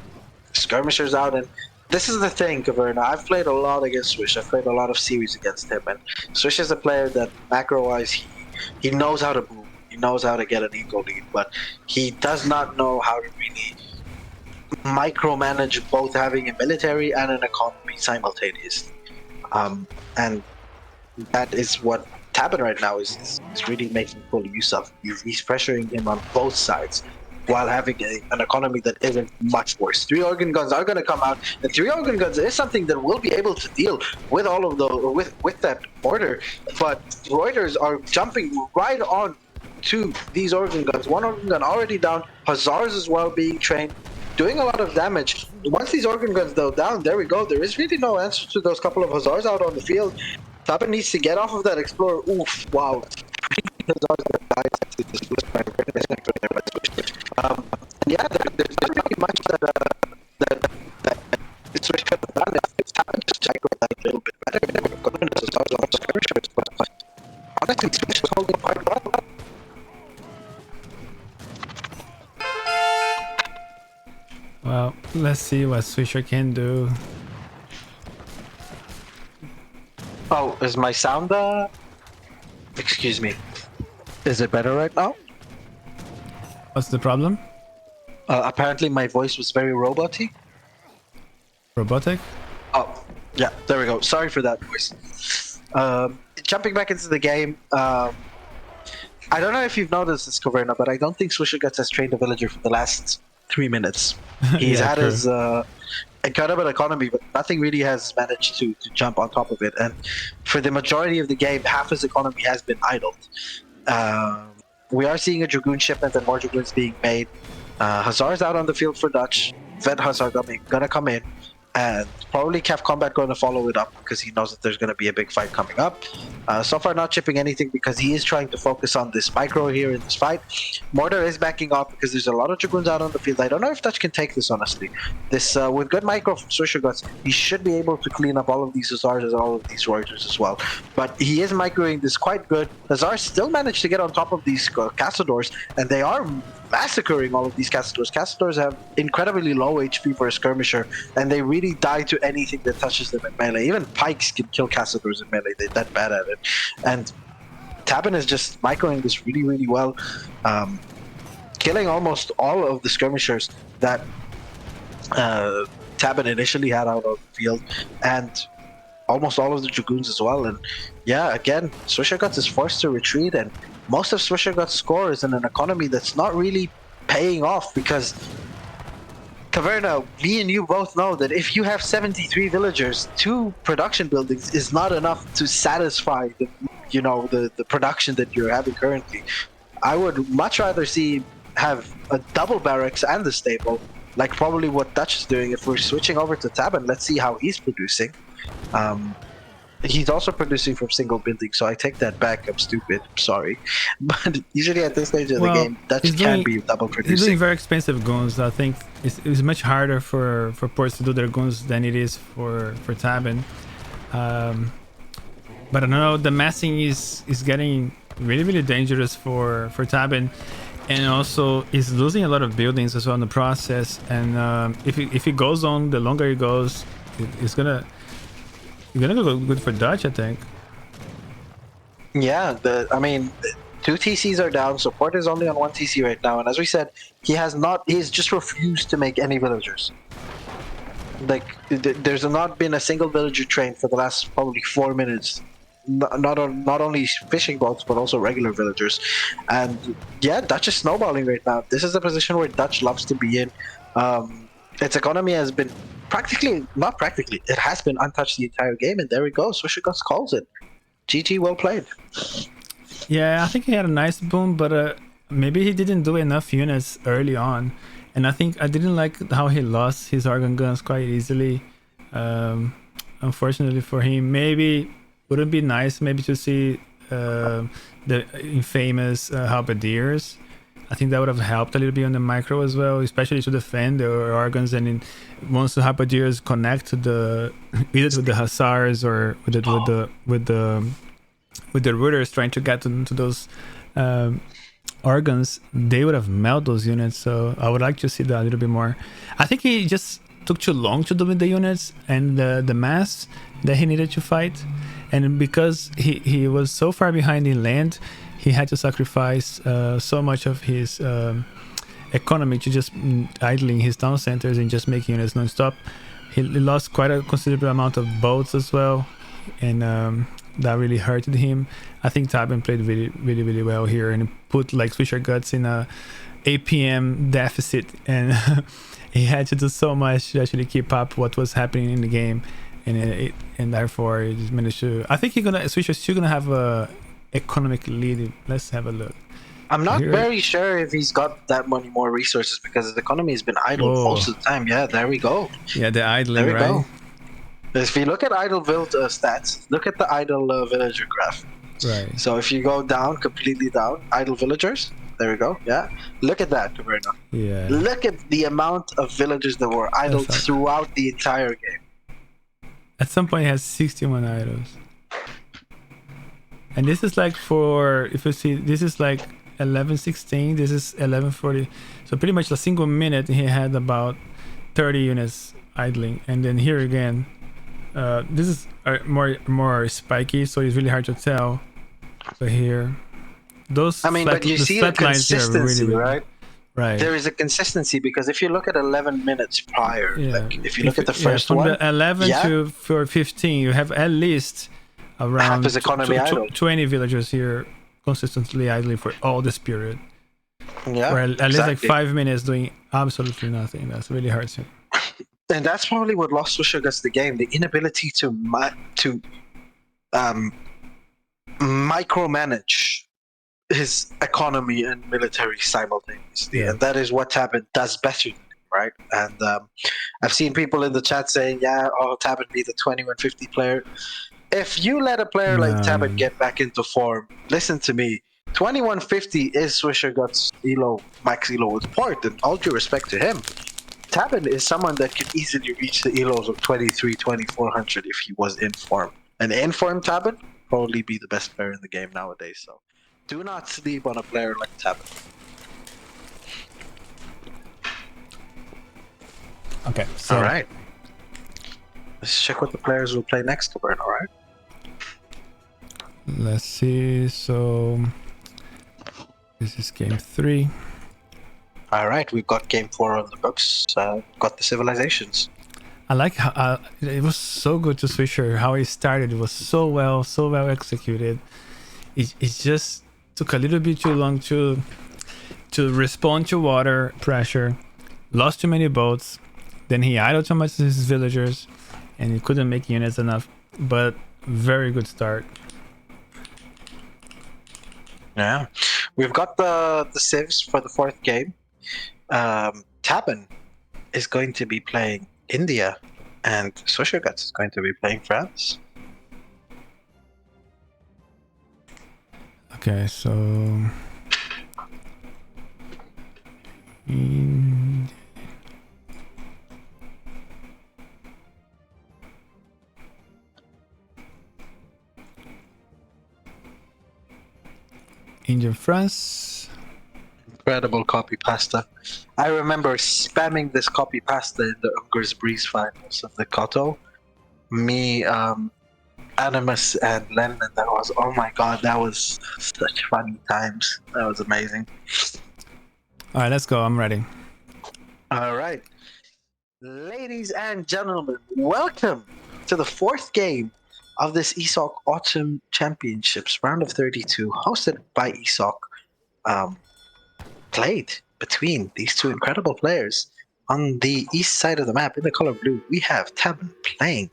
skirmishers out, and This is the thing, Caverna. I've played a lot against Swish. I've played a lot of series against him, and Swish is a player that macro-wise he knows how to boom. He knows how to get an eco lead, but he does not know how to really micromanage both having a military and an economy simultaneously. And that is what Tabin right now is really making full use of. He's pressuring him on both sides while having an economy that isn't much worse. 3 organ guns are going to come out, and 3 organ guns is something that will be able to deal with all of the with that order. But Reuters are jumping right on to these organ guns. 1 organ gun already down, Hussars as well being trained, doing a lot of damage. Once these organ guns go down, there we go. There is really no answer to those couple of Hussars out on the field. Tabin needs to get off of that Explorer. Oof, wow. Yeah, there's not really much that Switch could have done if Tabin just cycled that a little bit better. But honestly, Switch was holding quite well. Well, let's see what Swisher can do. Oh, is my sound excuse me. Is it better right now? What's the problem? Apparently my voice was very roboty. Robotic? Oh, yeah, there we go. Sorry for that voice. Jumping back into the game, I don't know if you've noticed this, Caverna, but I don't think Swisher has trained a villager for the last 3 minutes. He's had his incredible economy, but nothing really has managed to jump on top of it. And for the majority of the game, half his economy has been idled. We are seeing a Dragoon shipment and more Dragoons being made. Hussar's out on the field for Dutch. Vet Hussar gonna come in. And probably Cav Combat going to follow it up because he knows that there's going to be a big fight coming up. So far not chipping anything because he is trying to focus on this micro here in this fight. Mortar is backing off because there's a lot of Dragoons out on the field. I don't know if Dutch can take this, honestly. This with good micro from Swisher Guts, he should be able to clean up all of these Hussars and all of these Reuters as well. But he is microing this quite good. Hussars still managed to get on top of these Cassadors, and they are massacring all of these Cassadors. Cassadors have incredibly low HP for a skirmisher, and they really die to anything that touches them in melee. Even pikes can kill Cassadors in melee. They're that bad at it. And Tabin is just microing this really, really well, killing almost all of the skirmishers that Tabin initially had out on the field, and almost all of the Dragoons as well. And yeah, again, Swisher Guts is forced to retreat, and most of Swisher Guts' score is in an economy that's not really paying off because Caverna, me and you both know that if you have 73 villagers, 2 production buildings is not enough to satisfy the production that you're having currently. I would much rather have a double barracks and a stable, like probably what Dutch is doing. If we're switching over to Tabin, let's see how he's producing. He's also producing from single building, so I take that back. I'm stupid. I'm sorry. But usually at this stage of the game, Dutch can be double producing. He's doing very expensive guns. I think it's much harder for ports to do their guns than it is for Tabin. But I don't know, the massing is getting really, really dangerous for Tabin. And also, he's losing a lot of buildings as well in the process. And if it goes on, the longer it goes, it's gonna go good for Dutch, I think. Yeah, 2 TCs are down. Support is only on 1 TC right now, and as we said, he's just refused to make any villagers. Like, there's not been a single villager trained for the last probably 4 minutes. Not only fishing boats, but also regular villagers. And yeah, Dutch is snowballing right now. This is the position where Dutch loves to be in. Its economy has been it has been untouched the entire game, and there we go. Swisher Guts calls it. GG, well played. Yeah, I think he had a nice boom, but maybe he didn't do enough units early on. And I think I didn't like how he lost his organ guns quite easily. Unfortunately for him, maybe would it be nice maybe to see the infamous halberdiers. I think that would have helped a little bit on the micro as well, especially to defend the organs. And once the halberdiers connect to either with the hussars or with the rooters trying to get to those organs, they would have melted those units. So I would like to see that a little bit more. I think he just took too long to do with the units and the mass that he needed to fight, and because he was so far behind in land, he had to sacrifice so much of his economy to just idling his town centers and just making units non-stop. He lost quite a considerable amount of boats as well, and that really hurted him. I think Taben played really well here and put like Swisher Guts in a APM deficit, and he had to do so much to actually keep up what was happening in the game, and therefore he just managed to. I think Swisher's still gonna have a economic lead. Let's have a look. I'm not very sure if he's got that many more resources because his economy has been idle most of the time. Yeah, there we go. Yeah, the idling, there we right? Go. If you look at idle build stats, look at the idle villager graph. Right. So if you go down, completely down, idle villagers, there we go. Yeah. Look at that, Caverna. Yeah. Look at the amount of villagers that were idle throughout the entire game. At some point, he has 61 idols. And this is like if you see, this is like 11:16. This is 11:40. So pretty much a single minute, he had about 30 units idling. And then here again, this is more spiky, so it's really hard to tell. But here, but you see the consistency, really, right? Right. There is a consistency because if you look at 11 minutes prior, like if you look at the first from one, the 11 to 15, you have at least around 20 villagers here consistently idling for all this period. Yeah, or at least like 5 minutes doing absolutely nothing. That's really hurts him. And that's probably what lost Swisher Guts the game: the inability to micromanage his economy and military simultaneously, and that is what Taben does better than him, right? And I've seen people in the chat saying, "Yeah, Taben be the 2150 player." If you let a player like Taben get back into form, listen to me. 2150 is Swisher Guts max elo with port, and all due respect to him, Taben is someone that could easily reach the elos of 23, 2400 if he was in form. And in form Taben probably be the best player in the game nowadays. So do not sleep on a player like Taben. Okay. So all right. Let's check what the players will play next to burn. All right. Let's see. So this is game 3. All right, we've got game 4 on the books. Got the civilizations. I like how it was so good to Swisher. How he started, it was so well executed. It just took a little bit too long to respond to water pressure. Lost too many boats. Then he idled too much of his villagers, and he couldn't make units enough. But very good start. Yeah, we've got the civs for the 4th game. Taben is going to be playing India, and Swisher Guts is going to be playing France. Okay, so India, France. Incredible copy pasta. I remember spamming this copy pasta in the Ungar's Breeze finals of the Koto. Me, Animus, and Lennon. That was, oh my god, that was such funny times. That was amazing. All right, let's go. I'm ready. All right. Ladies and gentlemen, welcome to the 4th game of this ESOC Autumn Championships round of 32, hosted by ESOC. Played between these two incredible players. On the east side of the map, in the color blue, we have Taben playing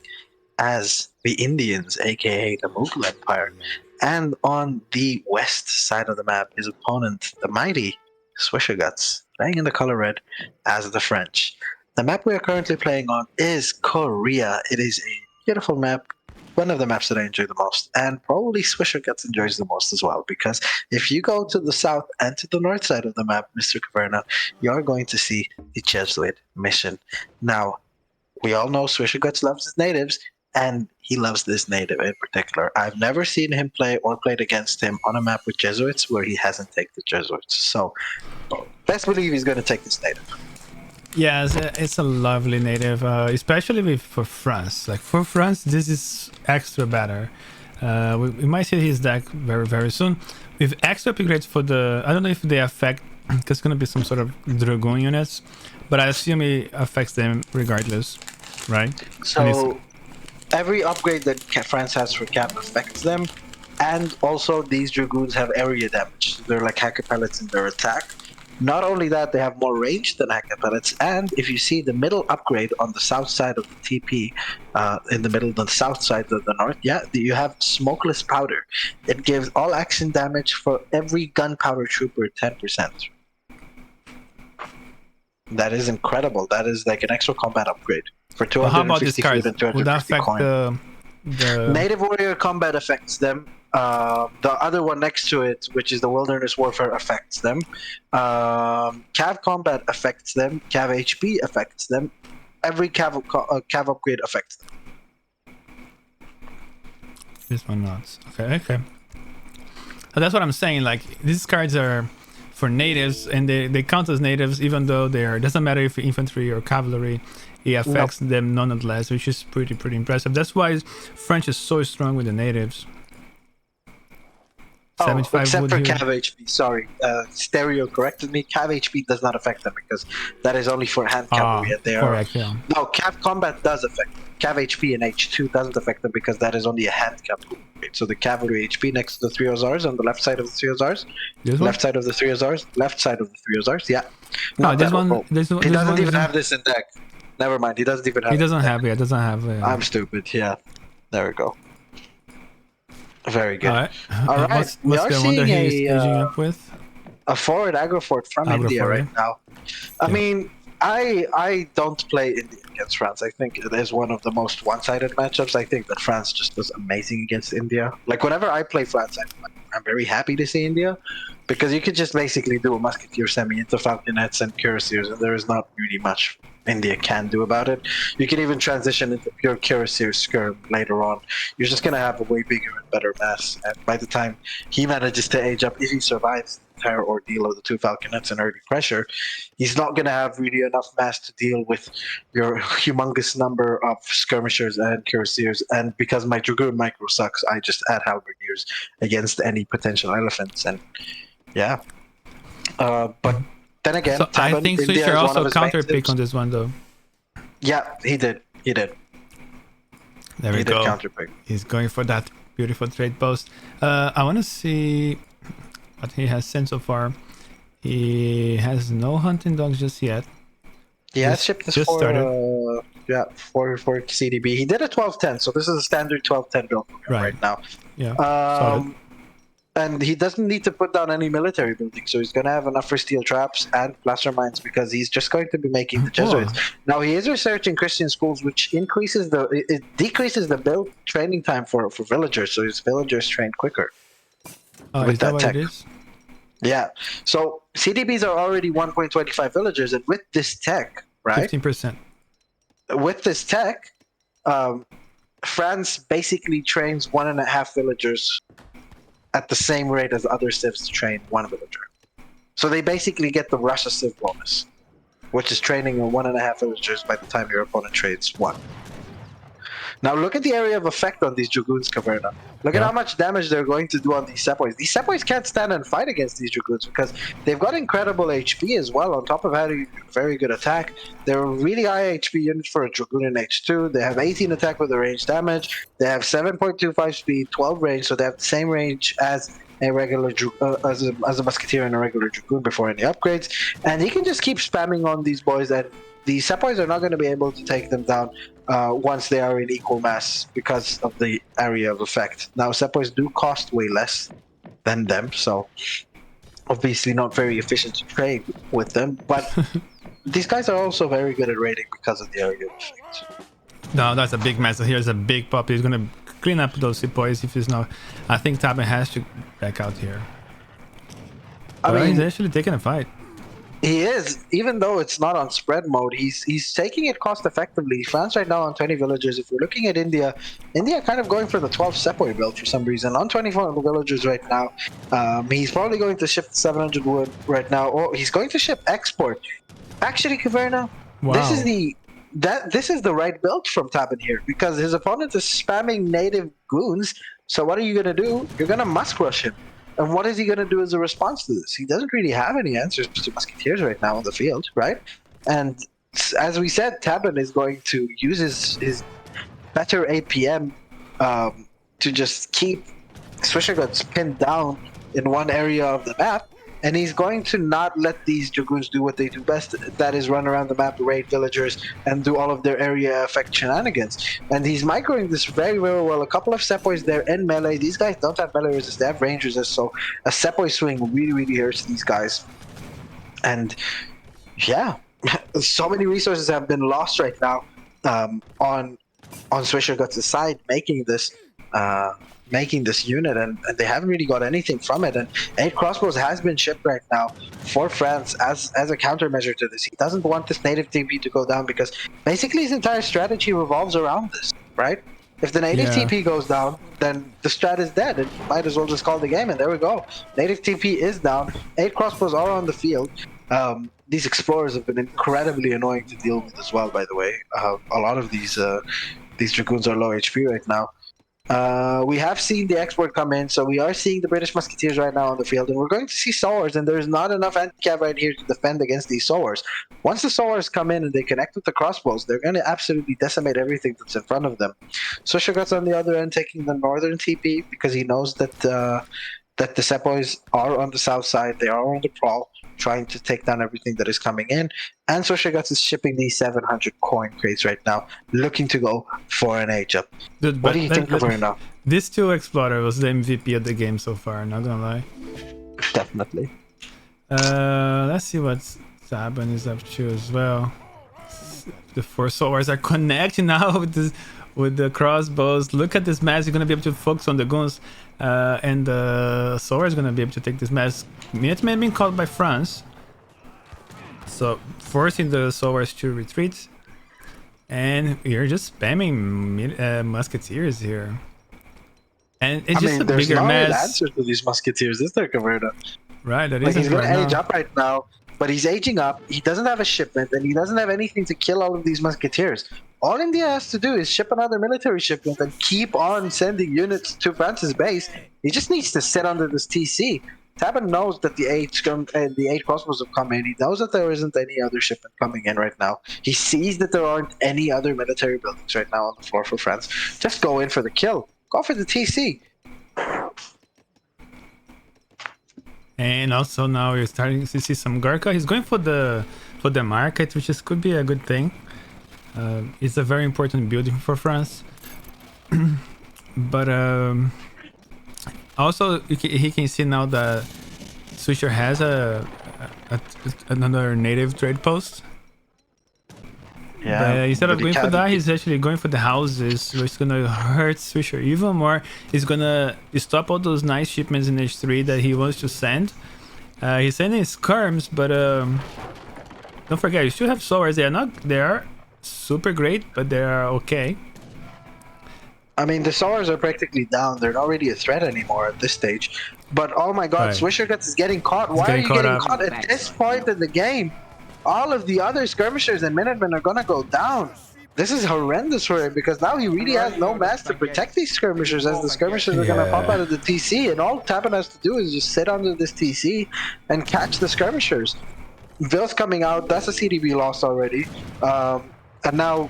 as the Indians, aka the Mughal Empire. And on the west side of the map, his opponent, the mighty Swisher Guts, playing in the color red as the French. The map we are currently playing on is Korea. It is a beautiful map, one of the maps that I enjoy the most, and probably Swisher Guts enjoys the most as well, because if you go to the south and to the north side of the map, Mr. Caverna, you're going to see the Jesuit mission. Now, we all know Swisher Guts loves his natives, and he loves this native in particular. I've never seen him play or played against him on a map with Jesuits where he hasn't taken the Jesuits. So, best believe he's going to take this native. Yes, it's a lovely native, especially for France. Like for France, this is extra better. We might see his deck very soon with extra upgrades for the. I don't know if they affect because it's gonna be some sort of Dragoon units, but I assume it affects them regardless, right? So every upgrade that France has for cap affects them, and also these Dragoons have area damage. They're like hacker pellets in their attack. Not only that, they have more range than hacker pellets, and if you see the middle upgrade on the south side of the TP, in the middle, the south side of the north, you have smokeless powder. It gives all action damage for every gunpowder trooper 10%. That is incredible. That is like an extra combat upgrade for 250 how about this card? food and 250 Would that affect coin. the Native Warrior combat affects them. The other one next to it, which is the Wilderness Warfare, affects them. Cav combat affects them. Cav HP affects them. Every Cav upgrade affects them. this one not? Okay. So that's what I'm saying. Like these cards are for natives, and they count as natives, even though they're doesn't matter if infantry or cavalry. It affects them nonetheless, which is pretty impressive. That's why French is so strong with the natives. 75 except for wood here. Cav HP. Sorry, Stereo corrected me. Cav HP does not affect them because that is only for hand cavalry. And they are correct, yeah. no Cav combat does affect them. Cav HP and H2 doesn't affect them because that is only a hand cavalry. So the cavalry HP next to the 3 Ozars on the left side of the 3 Ozars. This one? Left side of the 3 Ozars. Left side of the 3 Ozars. Yeah. No, Not this that one. one. This He this doesn't one even is- have this in deck. Never mind. He doesn't even have. He doesn't it in have. deck. Yeah, doesn't have. I'm stupid. Yeah. There we go. Very good. All right. All right. What's We the are one that seeing he's aging up with? a forward aggro fort from Aggro India fort, right now. I Yeah. mean, I don't play India against France. I think it is one of the most one-sided matchups. I think that France just does amazing against India. Like whenever I play France, I'm very happy to see India because you could just basically do a musketeer semi into falconets and cuirassiers, and there is not really much India can do about it. You can even transition into pure cuirassier skirm later on. You're just gonna have a way bigger and better mass, and by the time he manages to age up, if he survives the entire ordeal of the 2 falconets and early pressure, he's not gonna have really enough mass to deal with your humongous number of skirmishers and cuirassiers. And because my dragoon micro sucks, I just add halberdiers against any potential elephants, and yeah. But then again, So I Taban, think India Swisher is one of also his counter main pick tips. on this one though. Yeah, he did. There He we did go. counter pick. He's going for that beautiful trade post. I want to see what he has sent so far. He has no hunting dogs just yet. Yeah, Just- shipped this just for started. for CDB. He did a 1210, so this is a standard 1210 build for him Right. right now. Yeah. solid. And he doesn't need to put down any military building, so he's gonna have enough for steel traps and plaster mines because he's just going to be making the Jesuits. Now he is researching Christian schools, which increases it decreases the build training time for villagers, so his villagers train quicker. Oh, with is that that what tech. it is? Yeah. So CDBs are already 1.25 villagers, and with this tech, right? 15%. With this tech, France basically trains 1.5 villagers at the same rate as other civs train 1 villager. So they basically get the Russia civ bonus, which is training 1.5 villagers by the time your opponent trades 1. Now look at the area of effect on these Dragoons, Caverna. Look at Yeah. how much damage they're going to do on these Sepoys. These Sepoys can't stand and fight against these Dragoons because they've got incredible HP as well, on top of having very good attack. They're a really high HP unit for a Dragoon in H2. They have 18 attack with a range damage. They have 7.25 speed, 12 range, so they have the same range as a regular as a musketeer and a regular Dragoon before any upgrades. And he can just keep spamming on these boys, and the Sepoys are not going to be able to take them down once they are in equal mass because of the area of effect. Now, Sepoys do cost way less than them, so obviously not very efficient to trade with them, but these guys are also very good at raiding because of the area of effect. No, that's a big mess. Here's a big puppy. He's gonna clean up those sepoys if he's not. I think Taban has to back out here. I But he's mean, actually taking a fight. he is, even though it's not on spread mode, he's taking it cost effectively. France right now on 20 villagers. If we're looking at India kind of going for the 12 Sepoy build for some reason. On 24 villagers right now, he's probably going to ship 700 wood right now, or he's going to ship export. Actually, Caverna, This is Wow. this is the right build from Tabin here because his opponent is spamming native goons. So what are you gonna do? You're gonna musk rush him. And what is he gonna do as a response to this? He doesn't really have any answers to musketeers right now on the field, right? And as we said, Tabin is going to use his better APM to just keep Swisherguts pinned down in one area of the map, and he's going to not let these Dragoons do what they do best, that is run around the map, raid villagers, and do all of their area effect shenanigans. And he's microing this very, very well. A couple of Sepoys there in melee. These guys don't have melee resist, they have range resist, so a Sepoy swing really, really hurts these guys. And yeah, so many resources have been lost right now on Swisherguts' side, making this unit, and they haven't really got anything from it. And 8 crossbows has been shipped right now for France as a countermeasure to this. He doesn't want this native TP to go down because basically his entire strategy revolves around this, right? If the native TP goes down, then the strat is dead, and might as well just call the game, and there we go. Native TP is down, 8 crossbows are on the field. These explorers have been incredibly annoying to deal with as well, by the way. A lot of these Dragoons are low HP right now. We have seen the export come in, so we are seeing the British Musketeers right now on the field, and we're going to see Sowers, and there's not enough anti-cav right here to defend against these Sowers. Once the Sowers come in and they connect with the crossbows, they're going to absolutely decimate everything that's in front of them. Swisherguts on the other end taking the northern TP because he knows that that the Sepoys are on the south side, they are on the prowl, trying to take down everything that is coming in. And Swisherguts is shipping these 700 coin crates right now, looking to go for an age up. Dude, What do you think of her now? This 2 Explorer was the MVP of the game so far, not gonna lie. Definitely. Let's see what Saban is up to as well. The 4 swords are connecting now with the crossbows. Look at this mass. You're gonna be able to focus on the goons, and the sword is gonna be able to take this mass. Minutemen being called by France, so forcing the swords to retreat. And you're just spamming musketeers here, and it's just a there's bigger no mass. answer to these musketeers, is there, Caverna? Right, that Like, is he's gonna right age now. up right now, but he's aging up. He doesn't have a shipment, and he doesn't have anything to kill all of these musketeers. All India has to do is ship another military shipment and keep on sending units to France's base. He just needs to sit under this TC. Tabin knows that the 8 crossbows have come in. He knows that there isn't any other shipment coming in right now. He sees that there aren't any other military buildings right now on the floor for France. Just go in for the kill. Go for the TC. And also now you're starting to see some Gurkha. He's going for the market, which could be a good thing. It's a very important building for France. But also he can see now that Swisher has another native trade post. Yeah. But instead of but going for can't- that, he's actually going for the houses, which is gonna hurt Swisher even more. He's gonna stop all those nice shipments in H3 that he wants to send. He's sending skirms, but don't forget, you still have swords. They are super great, but they are okay. I mean, the Sowers are practically down. They're not really a threat anymore at this stage. But oh my god, Right. Swisherguts is getting caught. Why are getting you caught getting up. caught at this point in the game? All of the other skirmishers and Minutemen are gonna go down. This is horrendous for him because now he really has no mass to protect these skirmishers, as the skirmishers are gonna pop out of the TC, and all Tabin has to do is just sit under this TC and catch the skirmishers. Ville's coming out, that's a CDB loss already. And now,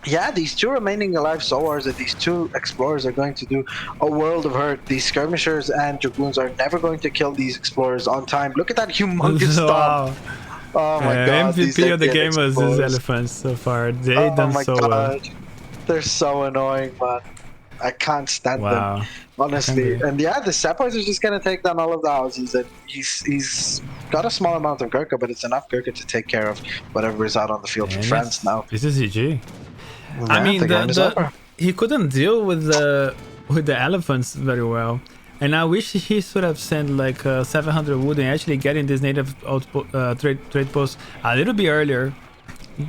yeah, these 2 remaining alive Sowars and these 2 explorers are going to do a world of hurt. These skirmishers and dragoons are never going to kill these explorers on time. Look at that humongous stomp. Wow. Oh my god. these MVP of the Indian game was these explorers. elephants so far. They Oh done my so god. well. They're so annoying, man. I can't stand Wow. them, honestly. Okay. And yeah, the Sepoys are just gonna take down all of the houses, and he's got a small amount of Gurkha, but it's enough Gurkha to take care of whatever is out on the field for And France now. This is GG. Yeah, I mean, the game is over. he couldn't deal with the elephants very well, and I wish he should have sent like 700 wood and actually getting this native trade post a little bit earlier,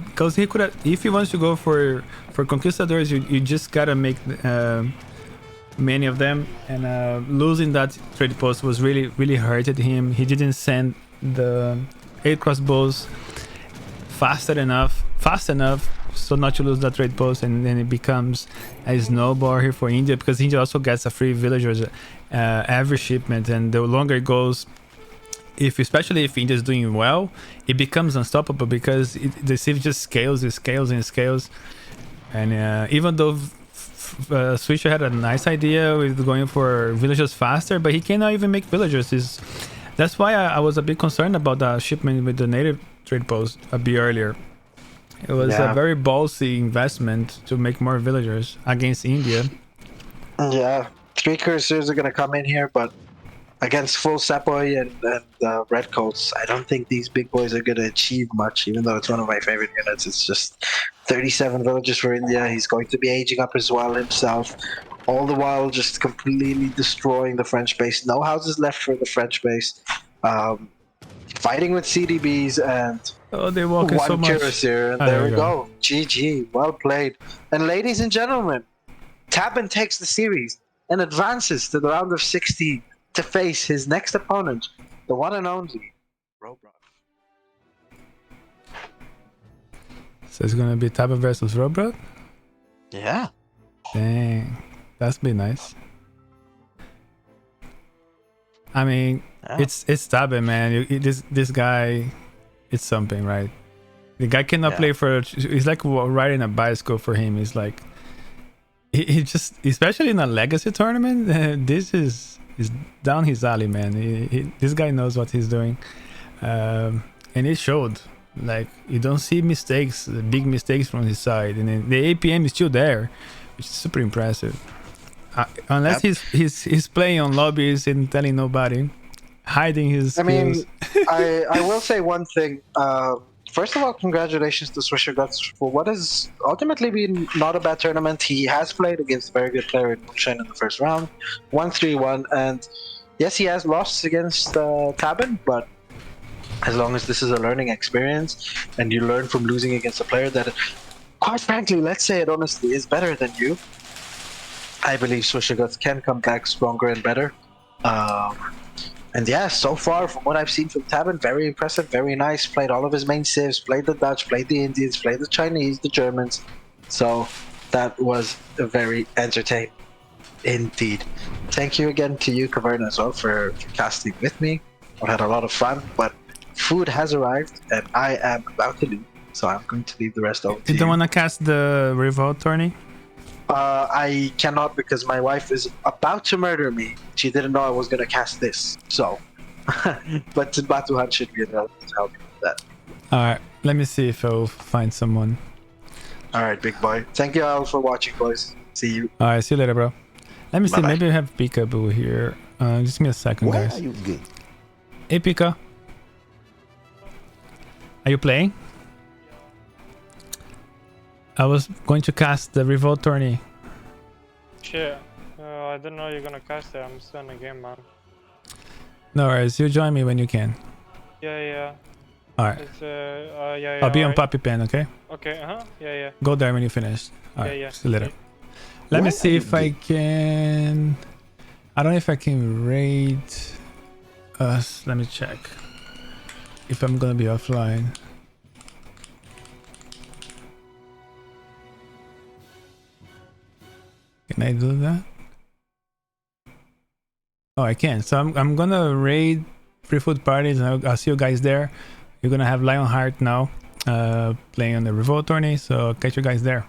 because he could have, if he wants to go for conquistadors, you just gotta make many of them, and losing that trade post was really hurted him. He didn't send the 8 crossbows faster enough. fast enough so not to lose that trade post, and then it becomes a snowball here for India, because India also gets a free villagers every shipment, and the longer it goes, especially if India is doing well, it becomes unstoppable, because the civ just scales, it scales and scales. And even though Swisher had a nice idea with going for villagers faster, but he cannot even make villagers. That's why I was a bit concerned about the shipment with the native trade post a bit earlier. It was a very ballsy investment to make more villagers against India. Yeah, 3 cursors are going to come in here, but against full Sepoy and Redcoats, I don't think these big boys are going to achieve much, even though it's one of my favorite units. It's just 37 villages for India. He's going to be aging up as well himself, all the while just completely destroying the French base. No houses left for the French base. Fighting with CDBs and they're walking so one much. cuirassier, and there we go. GG, well played. And ladies and gentlemen, Tabin takes the series and advances to the round of 16 to face his next opponent, the one and only Ro32. So it's gonna be Tabin versus Ro32? Yeah. Dang, that's be nice. I mean, it's Tabin, man. This guy, it's something, right? The guy cannot play for. It's like riding a bicycle for him. It's like he just, especially in a legacy tournament, this is down his alley, man. This guy knows what he's doing, and it showed. Like, you don't see mistakes, big mistakes from his side, and then the APM is still there, which is super impressive. Unless he's playing on lobbies and telling nobody, hiding his skills. I mean, I will say one thing. First of all, congratulations to Swisher Guts for what has ultimately been not a bad tournament. He has played against a very good player in Moonshine in the first round, 1-3-1, and yes, he has lost against Tabin, but as long as this is a learning experience and you learn from losing against a player that, quite frankly, let's say it honestly, is better than you, I believe Swisher Guts can come back stronger and better. And yeah, so far from what I've seen from Tabin, very impressive, very nice. Played all of his main civs, played the Dutch, played the Indians, played the Chinese, the Germans. So that was very entertaining indeed. Thank you again to you, Caverna, as well, for casting with me. I had a lot of fun, but food has arrived and I am about to leave. So I'm going to leave the rest over to you. You don't want to cast the Revolt tourney? I cannot, because my wife is about to murder me. She didn't know I was going to cast this. So, but Batuhann should be able to help me with that. Alright, let me see if I'll find someone. Alright, big boy. Thank you all for watching, boys. See you. Alright, see you later, bro. Let me see, Bye-bye. maybe we have Peekaboo here. Just give me a second, Why guys. are you gay? Hey, Pika. Are you playing? I was going to cast the Revolt tourney. Shit. I didn't know you're gonna cast it. I'm still in the game, man. No worries, you join me when you can. Yeah. Alright. It's yeah. I'll be on alright. Puppy Pen, okay? Okay. Yeah. Go there when you finish. Alright, Yeah. see you later. Let me see if I can... I don't know if I can raid us. Let me check if I'm gonna be offline. Can I do that? Oh, I can. So I'm gonna raid free food parties, and I'll see you guys there. You're gonna have Lionheart now playing on the Revolt tourney, so I'll catch you guys there.